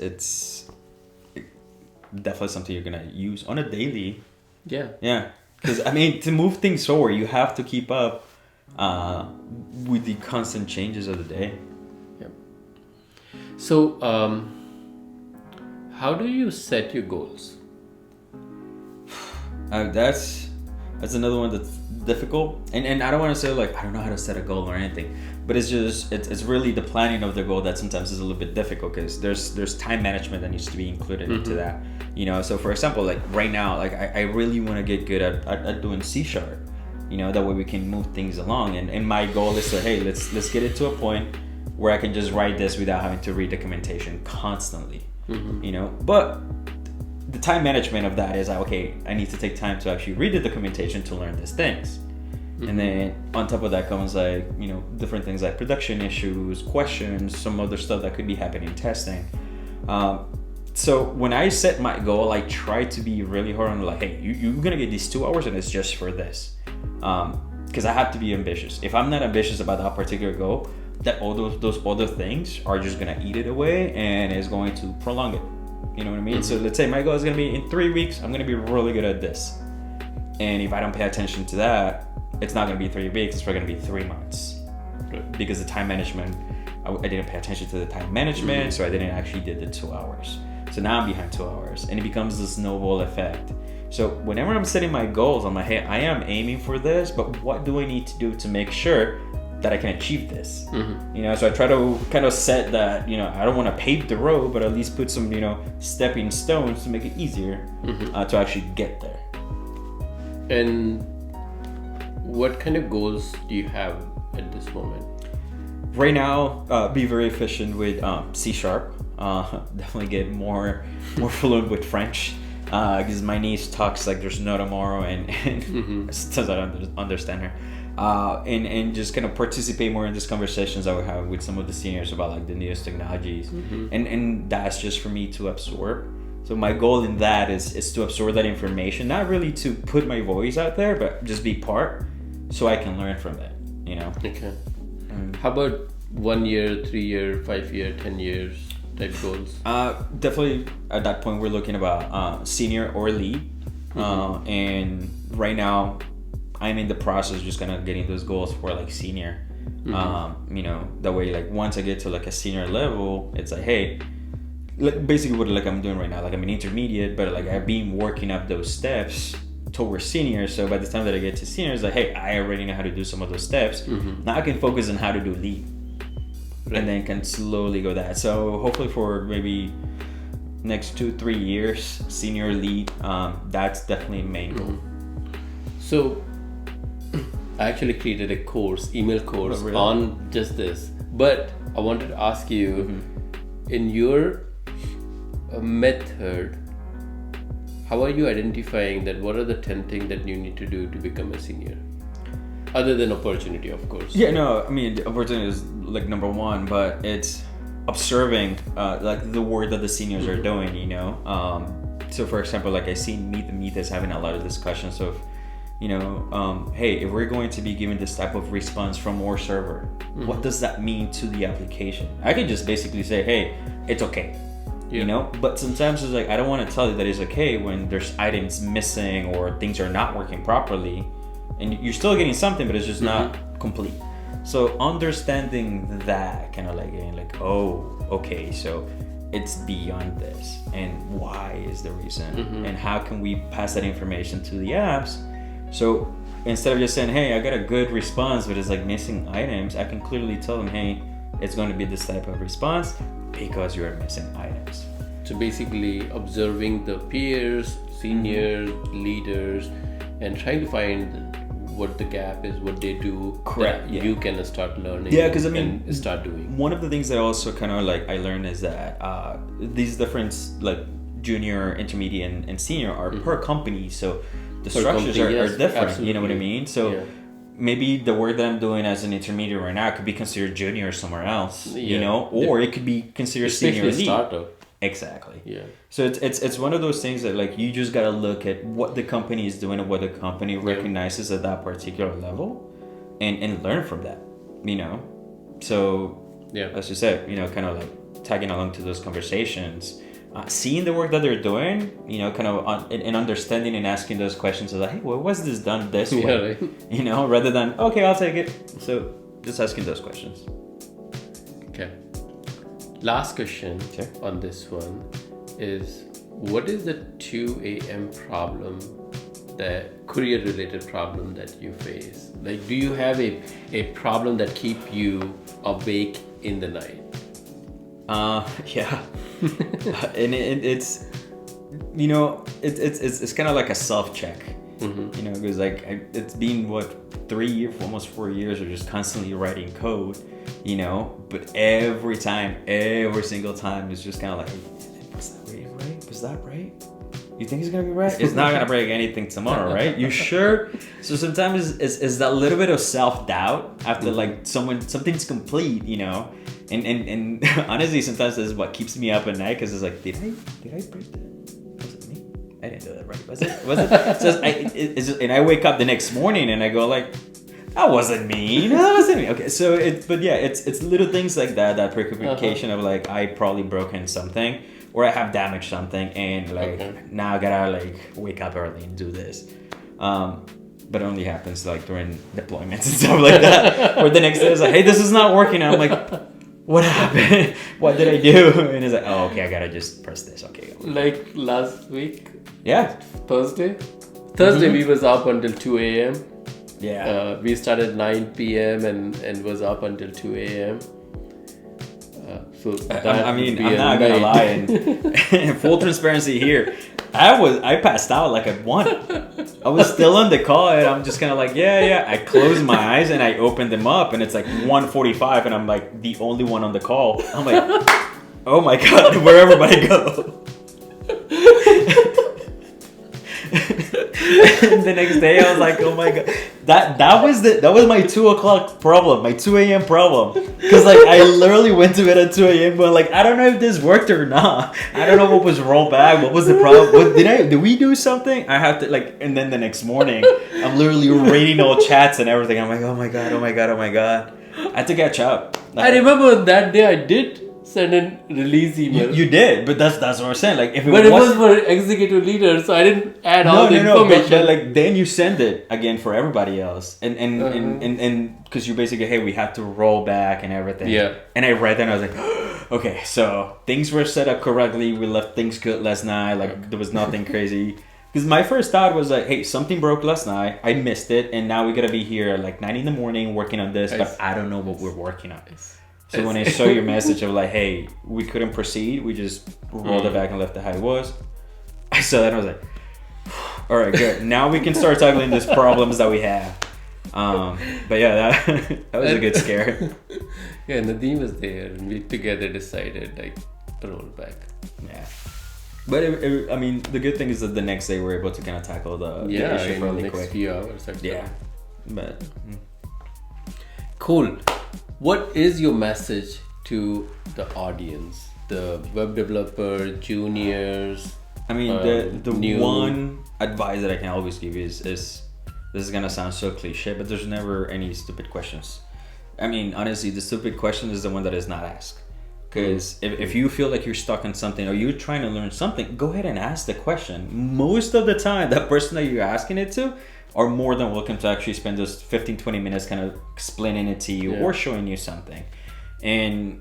definitely something you're gonna use on a daily. Yeah. Yeah. Because I mean, to move things forward, you have to keep up with the constant changes of the day. Yep. So how do you set your goals? That's another one that's difficult, and I don't want to say like I don't know how to set a goal or anything, but it's just it's really the planning of the goal that sometimes is a little bit difficult because there's time management that needs to be included into that, you know. So for example, like right now, like I really want to get good at doing C#, you know, that way we can move things along, and my goal is to hey let's get it to a point where I can just write this without having to read documentation constantly, you know, but the time management of that is like, okay, I need to take time to actually read the documentation to learn these things. And then on top of that comes like, you know, different things like production issues, questions, some other stuff that could be happening in testing. So when I set my goal, I try to be really hard on like, hey, you're going to get these 2 hours and it's just for this. because I have to be ambitious. If I'm not ambitious about that particular goal, that all those other things are just gonna eat it away and it's going to prolong it. You know what I mean? So let's say my goal is gonna be in 3 weeks, I'm gonna be really good at this. And if I don't pay attention to that, it's not gonna be 3 weeks, it's probably gonna be 3 months. Because the time management, I didn't pay attention to the time management, so I didn't actually did the 2 hours. So now I'm behind 2 hours, and it becomes this snowball effect. So whenever I'm setting my goals, I'm like, hey, I am aiming for this, but what do I need to do to make sure that I can achieve this? You know, so I try to kind of set that, you know, I don't want to pave the road, but at least put some, you know, stepping stones to make it easier to actually get there. And what kind of goals do you have at this moment? Right now, be very efficient with C#. Definitely get more fluent with French. Because my niece talks like there's no tomorrow, and still I don't understand her. And just kind of participate more in these conversations I would have with some of the seniors about like the newest technologies, and that's just for me to absorb. So my goal in that is to absorb that information, not really to put my voice out there, but just be part, so I can learn from that. You know. Okay. How about 1 year, 3 year, 5 year, 10 years type goals? Definitely at that point we're looking about senior or lead, and right now I'm in the process just kind of getting those goals for like senior. You know, that way like once I get to like a senior level, it's like, hey, like basically what like I'm doing right now, like I'm an intermediate, but like I've been working up those steps towards senior. So by the time that I get to senior, it's like, hey, I already know how to do some of those steps. Now I can focus on how to do lead. Right. And then can slowly go that. So hopefully for maybe next 2-3 years, senior lead, that's definitely a main goal. So I actually created a course, email course on just this. But I wanted to ask you, in your method, how are you identifying that what are the 10 things that you need to do to become a senior? Other than opportunity, of course. Yeah, no, I mean, the opportunity is like number one, but it's observing like the work that the seniors are doing, you know? So for example, like I see Meet the Meet is having a lot of discussions of, you know, hey, if we're going to be given this type of response from our server, what does that mean to the application? I can just basically say, hey, it's okay. You know, but sometimes it's like, I don't want to tell you that it's okay when there's items missing or things are not working properly. And you're still getting something, but it's just not complete. So understanding that, kind of like getting like, oh, okay, so it's beyond this, and why is the reason, and how can we pass that information to the apps? So instead of just saying, hey, I got a good response, but it's like missing items, I can clearly tell them, hey, it's going to be this type of response because you are missing items. So basically observing the peers, seniors, leaders, and trying to find what the gap is, what they do. Correct. Yeah. You can start learning. Yeah, because I mean, and start doing. One of the things that also kind of like I learned is that these different like junior, intermediate, and senior are per company, so the structures are different. Absolutely. You know what I mean? So maybe the work that I'm doing as an intermediate right now could be considered junior somewhere else. You know, or it could be considered senior lead. Startup. Exactly. Yeah. So it's one of those things that like you just gotta look at what the company is doing and what the company recognizes at that particular level, and learn from that. You know, so as you said, you know, kind of like tagging along to those conversations, seeing the work that they're doing, you know, kind of and understanding and asking those questions of like, hey, well, was this done this way? Right. You know, rather than okay, I'll take it. So just asking those questions. Okay. Last question on this one is, what is the 2 a.m. problem, the career related problem that you face? Like, do you have a problem that keep you awake in the night? Yeah. And it's, you know, it's kind of like a self-check, you know, because like it's been almost 4 years of just constantly writing code, you know, but every single time it's just kind of like, was that right? Was that right? You think it's gonna be right? It's not gonna break anything tomorrow, right? You sure? So sometimes it's that little bit of self-doubt after like something's complete, you know, and honestly sometimes this is what keeps me up at night, because it's like, did I break that? Was it me? I didn't do that right. Was it? It's just, and I wake up the next morning and I go like, that wasn't me. No, that wasn't me. Okay, so it's little things like that preoccupation of like I probably broken something or I have damaged something and like now I gotta like wake up early and do this. But it only happens like during deployments and stuff like that. Or the next day it's like, hey, this is not working. I'm like, what happened? What did I do? And it's like, oh, okay, I gotta just press this. Okay. Like last week. Yeah. Thursday we was up until 2 a.m. Yeah. We started 9 p.m. and was up until 2 a.m. So that I'm not gonna lie, and full transparency here, I passed out like at 1. I was still on the call and I'm just kind of like, yeah. I closed my eyes and I opened them up and it's like 1:45 and I'm like the only one on the call. I'm like, oh my God, where'd everybody go? And the next day I was like, oh my God, that was my 2 o'clock problem, my 2 a.m. problem, because like I literally went to bed at 2 a.m. but like I don't know if this worked or not. I don't know what was rolled back, what was the problem, did we do something? I have to like, and then the next morning I'm literally reading all chats and everything. I'm like, oh my God, I had to catch up. I remember that day I did send a release email. You did, but that's what I'm saying. Like, if it was for executive leaders, so I didn't add all the information. But like then you send it again for everybody else, and because you basically, hey, we have to roll back and everything. Yeah. And I read that and I was like, okay, so things were set up correctly. We left things good last night. Like there was nothing crazy. Because my first thought was like, hey, something broke last night. I missed it, and now we gotta be here at like 9 a.m. working on this, but I don't know what we're working on. So when I saw your message of like, hey, we couldn't proceed, we just rolled it back and left it how it was. I saw that and I was like, all right, good. Now we can start tackling these problems that we have. But yeah, that was a good scare. Yeah, Nadeem was there and we together decided like to roll back. Yeah. But I mean, the good thing is that the next day we're able to kind of tackle the issue fairly next quick. Few hours. Actually. Yeah. But cool. What is your message to the audience, the web developer, juniors? I mean, the one advice that I can always give is this is gonna sound so cliche, but there's never any stupid questions. I mean, honestly, the stupid question is the one that is not asked. Because if you feel like you're stuck on something or you're trying to learn something, go ahead and ask the question. Most of the time, that person that you're asking it to are more than welcome to actually spend those 15-20 minutes kind of explaining it to you or showing you something. And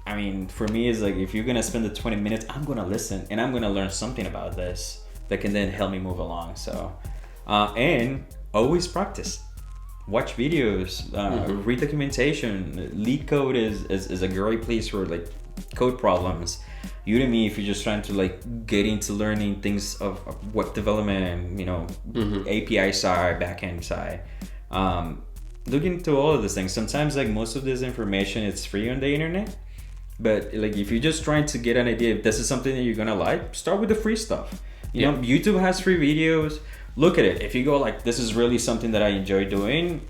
I mean, for me, it's like, if you're gonna spend the 20 minutes, I'm gonna listen and I'm gonna learn something about this that can then help me move along. So and always practice, watch videos, read documentation. Lead Code is a great place for like code problems. Udemy, if you're just trying to like get into learning things of web development, you know, API side, backend side, look into all of these things. Sometimes like most of this information is free on the internet, but like if you're just trying to get an idea if this is something that you're gonna like, start with the free stuff. You know, YouTube has free videos. Look at it. If you go like, this is really something that I enjoy doing,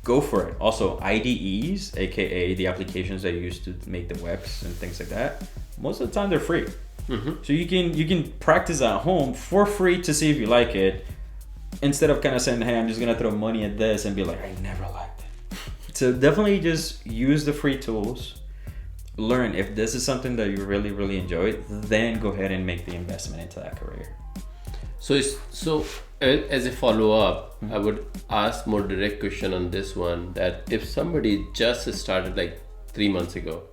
go for it. Also, IDEs, aka the applications that you use to make the webs and things like that, most of the time they're free. So you can practice at home for free to see if you like it, instead of kind of saying, hey, I'm just gonna throw money at this and be like, I never liked it. So definitely just use the free tools. Learn. If this is something that you really, really enjoy, then go ahead and make the investment into that career. So as a follow-up, I would ask more direct question on this one, that if somebody just started like 3 months ago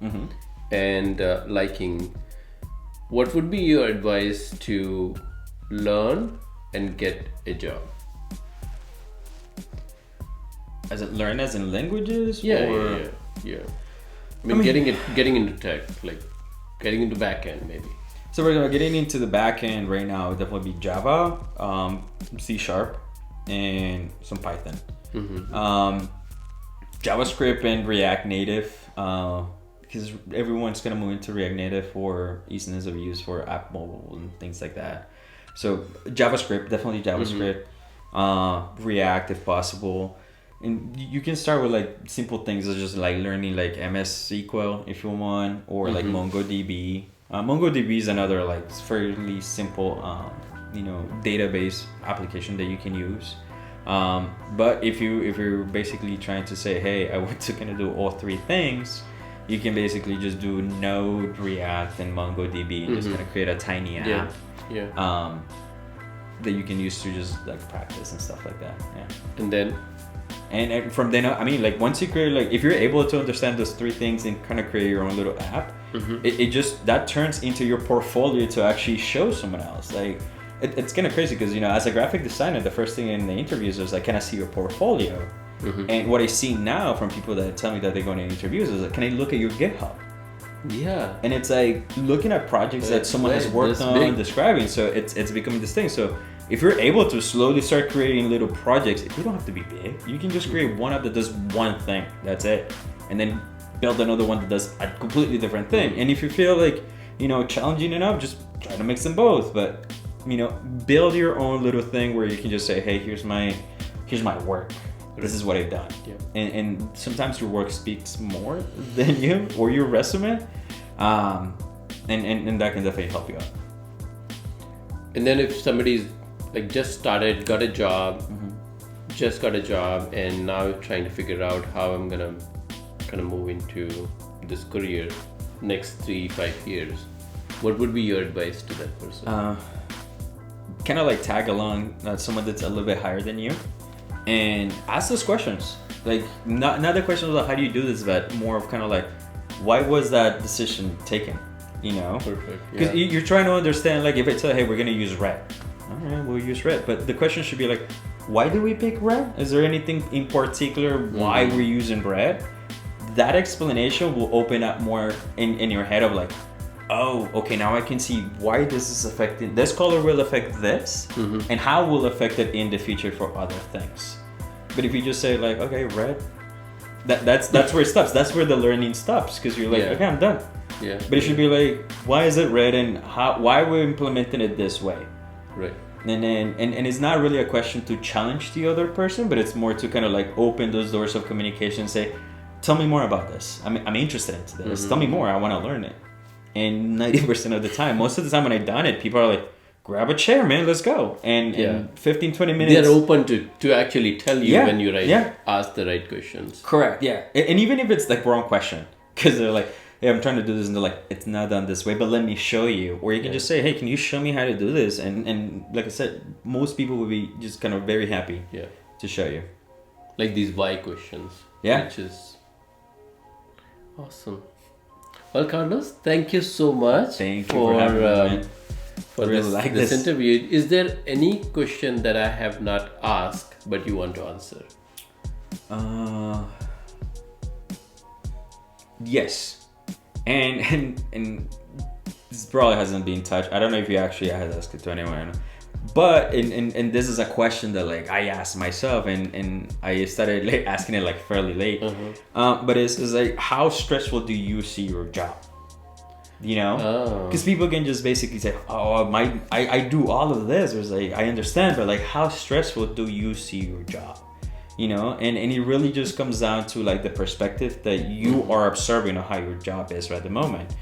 and liking, what would be your advice to learn and get a job? As it learn as in languages? Yeah. I mean, getting into tech, like getting into backend maybe. So we're getting into the backend right now. It would definitely be Java, C#, and some Python. JavaScript and React Native, because everyone's gonna move into React Native for easiness of use for app mobile and things like that. So JavaScript, definitely JavaScript, React if possible. And you can start with like simple things such as like learning like MS SQL if you want, or like MongoDB. MongoDB is another like fairly simple database application that you can use. But if you're basically trying to say, hey, I want to kind of do all three things, you can basically just do Node, React, and MongoDB, and just kind of create a tiny app. That you can use to just like practice and stuff like that. And then and from then on, I mean, like once you create, like if you're able to understand those three things and kind of create your own little app, it just that turns into your portfolio to actually show someone else. Like it's kind of crazy because as a graphic designer, the first thing in the interviews is like, can I see your portfolio? And what I see now from people that tell me that they're going to interviews is like, can I look at your GitHub? And it's like looking at projects that someone has worked on, describing. So it's becoming this thing. So if you're able to slowly start creating little projects, you don't have to be big. You can just create one app that does one thing. That's it. And then build another one that does a completely different thing. And if you feel like, challenging enough, just try to mix them both. But, build your own little thing where you can just say, hey, here's my work. This is what I've done. And sometimes your work speaks more than you or your resume. And that can definitely help you out. And then if somebody's like just started, got a job, and now trying to figure out how I'm gonna kind of move into this career next 3-5 years, what would be your advice to that person? Kind of like tag along someone that's a little bit higher than you. And ask those questions. Like not the questions about how do you do this, but more of kind of like, why was that decision taken? Perfect. Because you're trying to understand. Like if I tell, hey, we're gonna use red. All right, we'll use red. But the question should be like, why do we pick red? Is there anything in particular why we're using red? That explanation will open up more in your head of like, oh, okay, now I can see why this is affecting. This color will affect this, and how will affect it in the future for other things. But if you just say like, okay, red, that's where it stops. That's where the learning stops, because you're like, okay, I'm done. But it should be like, why is it red, and why we're implementing it this way? Right. And then and it's not really a question to challenge the other person, but it's more to kind of like open those doors of communication. Say, tell me more about this. I'm interested in this. Tell me more. I want to learn it. And 90% of the time, most of the time when I've done it, people are like, grab a chair, man, let's go. And in 15-20 minutes, they're open to actually tell you when you ask the right questions. Correct. And even if it's like wrong question, because they're like, hey, I'm trying to do this, and they're like, it's not done this way, but let me show you. Or you can just say, hey, can you show me how to do this? And like I said, most people will be just kind of very happy to show you. Like these why questions. Which is awesome. Well, Carlos, thank you so much for having me, for this interview. Is there any question that I have not asked but you want to answer? Yes. And this probably hasn't been touched. I don't know if you actually had asked it to anyone, but and this is a question that like I asked myself, and I started asking it like fairly late. But it's like, how stressful do you see your job? Because people can just basically say, oh, I do all of this. It's like, I understand, but like, how stressful do you see your job? And it really just comes down to like the perspective that you are observing of how your job is at the moment.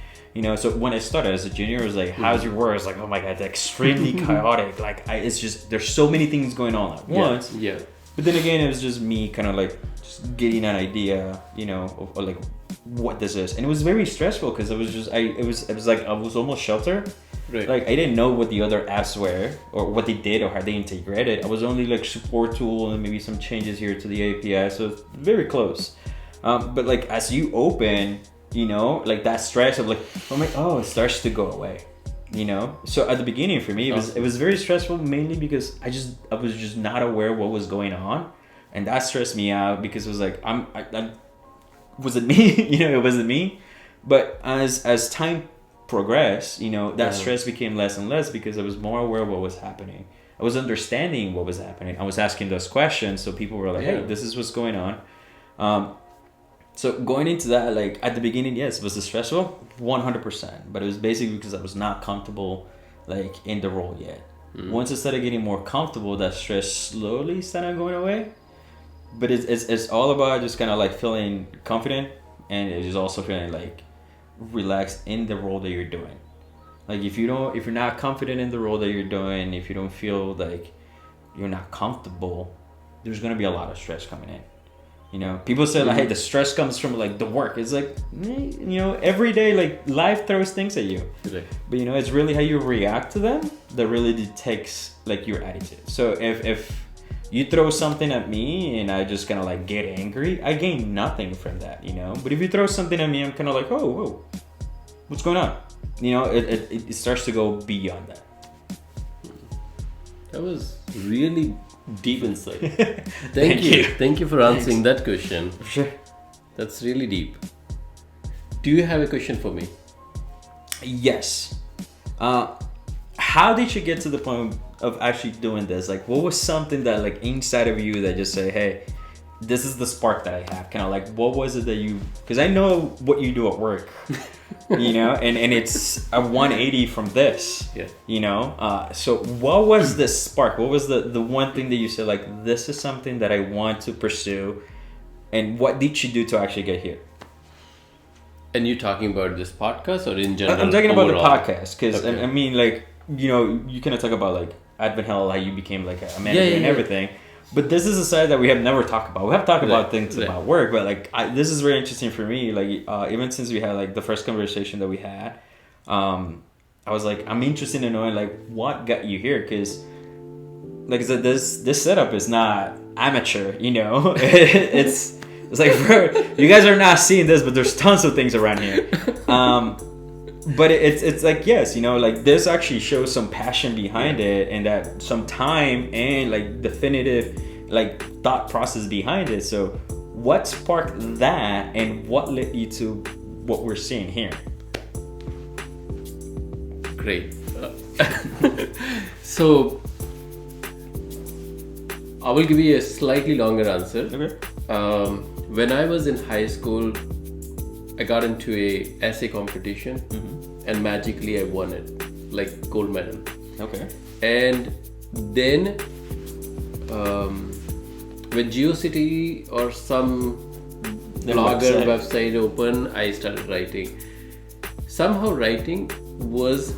So when I started as a junior, it was like, how's your work? It's like, oh my God, extremely chaotic. Like it's just, there's so many things going on at once. But then again, it was just me kind of like just getting an idea, of like what this is. And it was very stressful because it was just, it was like, I was almost sheltered. Right. Like I didn't know what the other apps were or what they did or how they integrated. I was only like support tool and maybe some changes here to the API. So it's very close. But like as you open, like that stress of like, it starts to go away. So at the beginning for me, it was very stressful, mainly because I was just not aware what was going on, and that stressed me out because it was like, I was it me? It wasn't me. But as time progressed, that stress became less and less because I was more aware of what was happening. I was understanding what was happening. I was asking those questions, so people were like, hey, this is what's going on. So going into that, like at the beginning, yes, was it stressful? 100%. But it was basically because I was not comfortable like in the role yet. Once I started getting more comfortable, that stress slowly started going away. But it's all about just kind of like feeling confident, and it is also feeling like relaxed in the role that you're doing. Like if you're not confident in the role that you're doing, if you don't feel like you're not comfortable, there's gonna be a lot of stress coming in. You know, people say like, hey, the stress comes from like the work. It's like, you know, every day like life throws things at you. Right. But you know, it's really how you react to them that really detects like your attitude. So if you throw something at me and I just kind of like get angry, I gain nothing from that, you know. But if you throw something at me, I'm kind of like, oh, whoa, what's going on? You know, it starts to go beyond that. That was really deep insight. Thank you. Thank you for answering that question. Sure. That's really deep. Do you have a question for me? Yes. How did you get to the point of actually doing this? Like, what was something that like inside of you that just say, hey, this is the spark that I have? Kind of like, what was it that you, because I know what you do at work, you know, and it's a 180 from this, Yeah. you know? So what was the spark? What was the one thing that you said, like, this is something that I want to pursue? And what did you do to actually get here? And you talking about this podcast or in general? I'm talking about overall? the podcast, because Okay. I mean, like, you know, you kind of talk about like AdventHealth, how you became like a manager and everything. But this is a side that we have never talked about. We have talked about things about work, but like this is very interesting for me. Like even since we had like the first conversation that we had, I was like, I'm interested in knowing like what got you here, because like I said, this setup is not amateur. You know, it's like you guys are not seeing this, but there's tons of things around here. But it's like, yes, you know, like this actually shows some passion behind it, and that some time and like definitive like thought process behind it. So what sparked that, and what led you to what we're seeing here? Great. So I will give you a slightly longer answer. Okay. When I was in high school, I got into a essay competition, and magically I won it, like gold medal. Okay. And then when GeoCity or some blogger website open, I started writing. Somehow writing was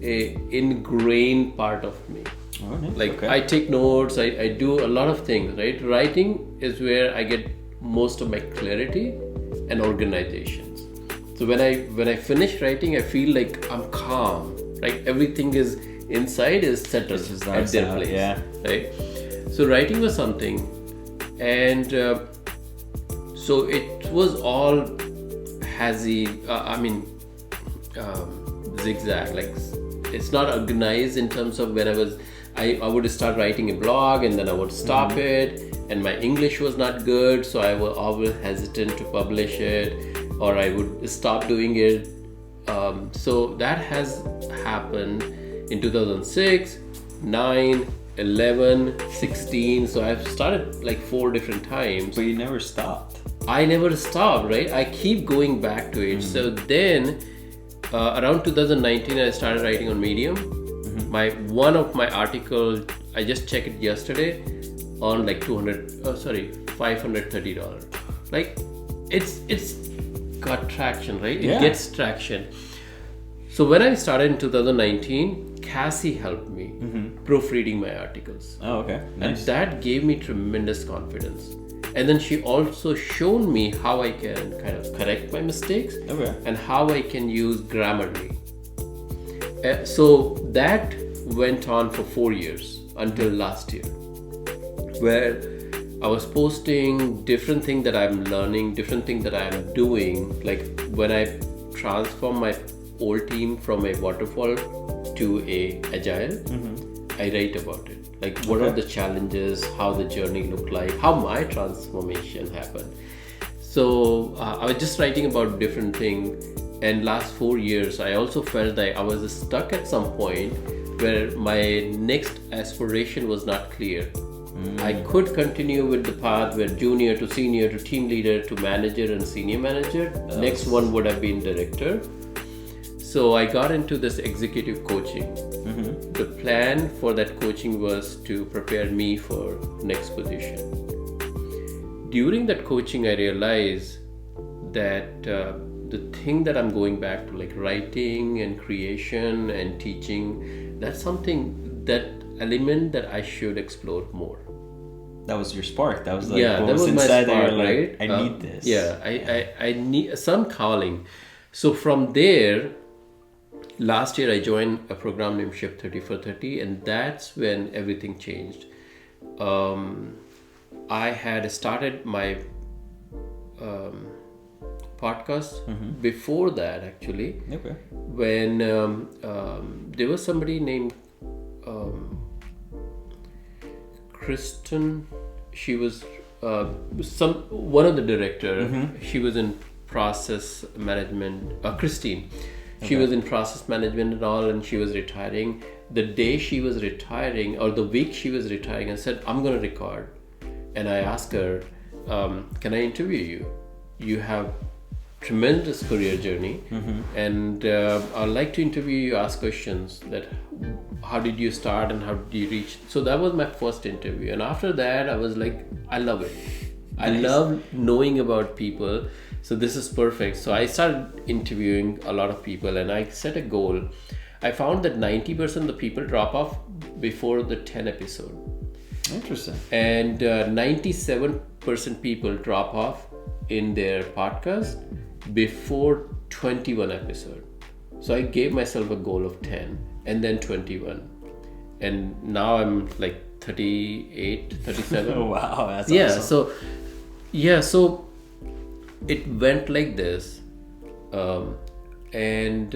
a ingrained part of me. Oh, nice. Like Okay. I take notes, I do a lot of things, right? Writing is where I get most of my clarity and organizations. So when I finish writing, I feel like I'm calm. Like everything is inside is settled at their place. Yeah. Right. So writing was something, and so it was all hazy. Zigzag. Like it's not organized in terms of when I would start writing a blog and then I would stop it, and my English was not good, so I was always hesitant to publish it, or I would stop doing it. So that has happened in 2006, 9, 11, 16. So I've started like 4 different times. But you never stopped. I never stopped, right? I keep going back to it. So then around 2019, I started writing on Medium. One of my articles, I just checked it yesterday, on like $530. Like it's got traction, right? It gets traction. So when I started in 2019, Cassie helped me proofreading my articles. Oh, okay. Nice. And that gave me tremendous confidence. And then she also shown me how I can kind of correct my mistakes, and how I can use Grammarly. So that went on for 4 years until last year, where I was posting different things that I'm learning, different things that I'm doing. Like when I transform my old team from a waterfall to a agile, I write about it. Like what are the challenges, how the journey looked like, how my transformation happened. So I was just writing about different things. And last 4 years, I also felt that I was stuck at some point where my next aspiration was not clear. I could continue with the path where junior to senior to team leader to manager and senior manager. Next one would have been director. So I got into this executive coaching. The plan for that coaching was to prepare me for next position. During that coaching, I realized that the thing that I'm going back to, like writing and creation and teaching, that's something, that element that I should explore more. That was your spark. That was like Yeah, what that was my inside spark, that you're like, right? I need this. Yeah, I need some calling. So from there, last year I joined a program named Ship 30 for 30, and that's when everything changed. I had started my podcast before that, actually. Okay. When there was somebody named Kristen, she was one of the director. She was in process management. Christine, she was in process management and all, and she was retiring. The day she was retiring, or the week she was retiring, I said, I'm going to record. And I asked her, can I interview you? You have tremendous career journey, and I'd like to interview you, ask questions that how did you start and how did you reach. So that was my first interview, and after that I was like, I love it. I love knowing about people, so this is perfect. So I started interviewing a lot of people, and I set a goal. I found that 90% of the people drop off before the 10 episode. Interesting. And 97% people drop off in their podcast before 21 episode. So I gave myself a goal of 10 and then 21. And now I'm like 38, 37. Oh, wow, that's awesome. awesome. So it went like this. And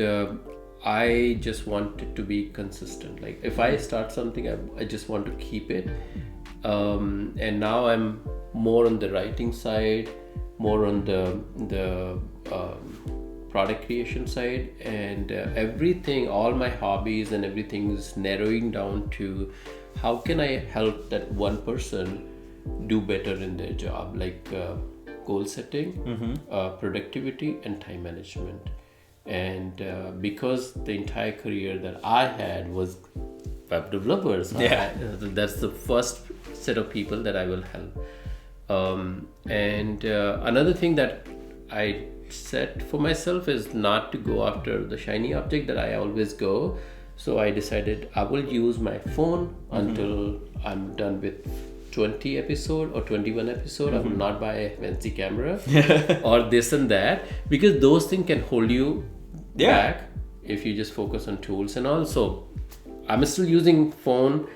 I just wanted to be consistent. Like if I start something, I just want to keep it. And now I'm more on the writing side, more on the product creation side, and everything, all my hobbies and everything is narrowing down to how can I help that one person do better in their job, like goal setting, productivity, and time management. And because the entire career that I had was web developers, that's the first set of people that I will help. And another thing that I set for myself is not to go after the shiny object that I always go. So I decided I will use my phone until I'm done with 20 episode or 21 episode. I will not buy a fancy camera or this and that, because those things can hold you back if you just focus on tools. And also I'm still using phone.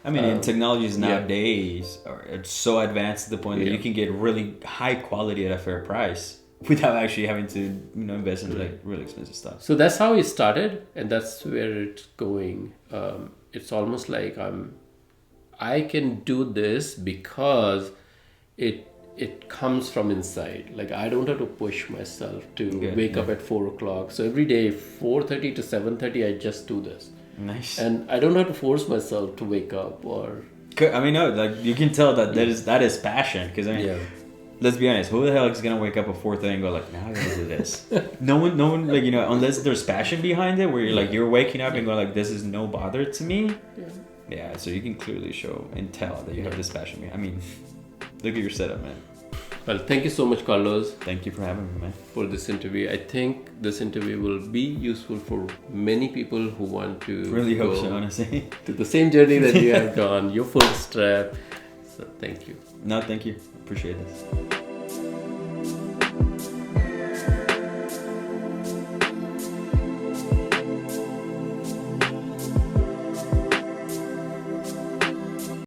I mean, and technologies nowadays it's so advanced to the point that you can get really high quality at a fair price without actually having to, invest in like really expensive stuff. So that's how it started, and that's where it's going. It's almost like I can do this because it comes from inside. Like I don't have to push myself to wake up at 4 o'clock. So every day 4:30 to 7:30 I just do this. Nice. And I don't have to force myself to wake up or. I mean, no, like you can tell that that is passion. Because let's be honest, who the hell is gonna wake up at 4:30 and go like, now I gotta do this? No one, like unless there's passion behind it, where you're like you're waking up and going like, this is no bother to me. Yeah. So you can clearly show and tell that you have this passion. I mean, look at your setup, man. Well, thank you so much, Carlos. Thank you for having me, man. For this interview. I think this interview will be useful for many people who want to really hope so, honestly. To the same journey that you have gone, your first step. So thank you. No, thank you. Appreciate this.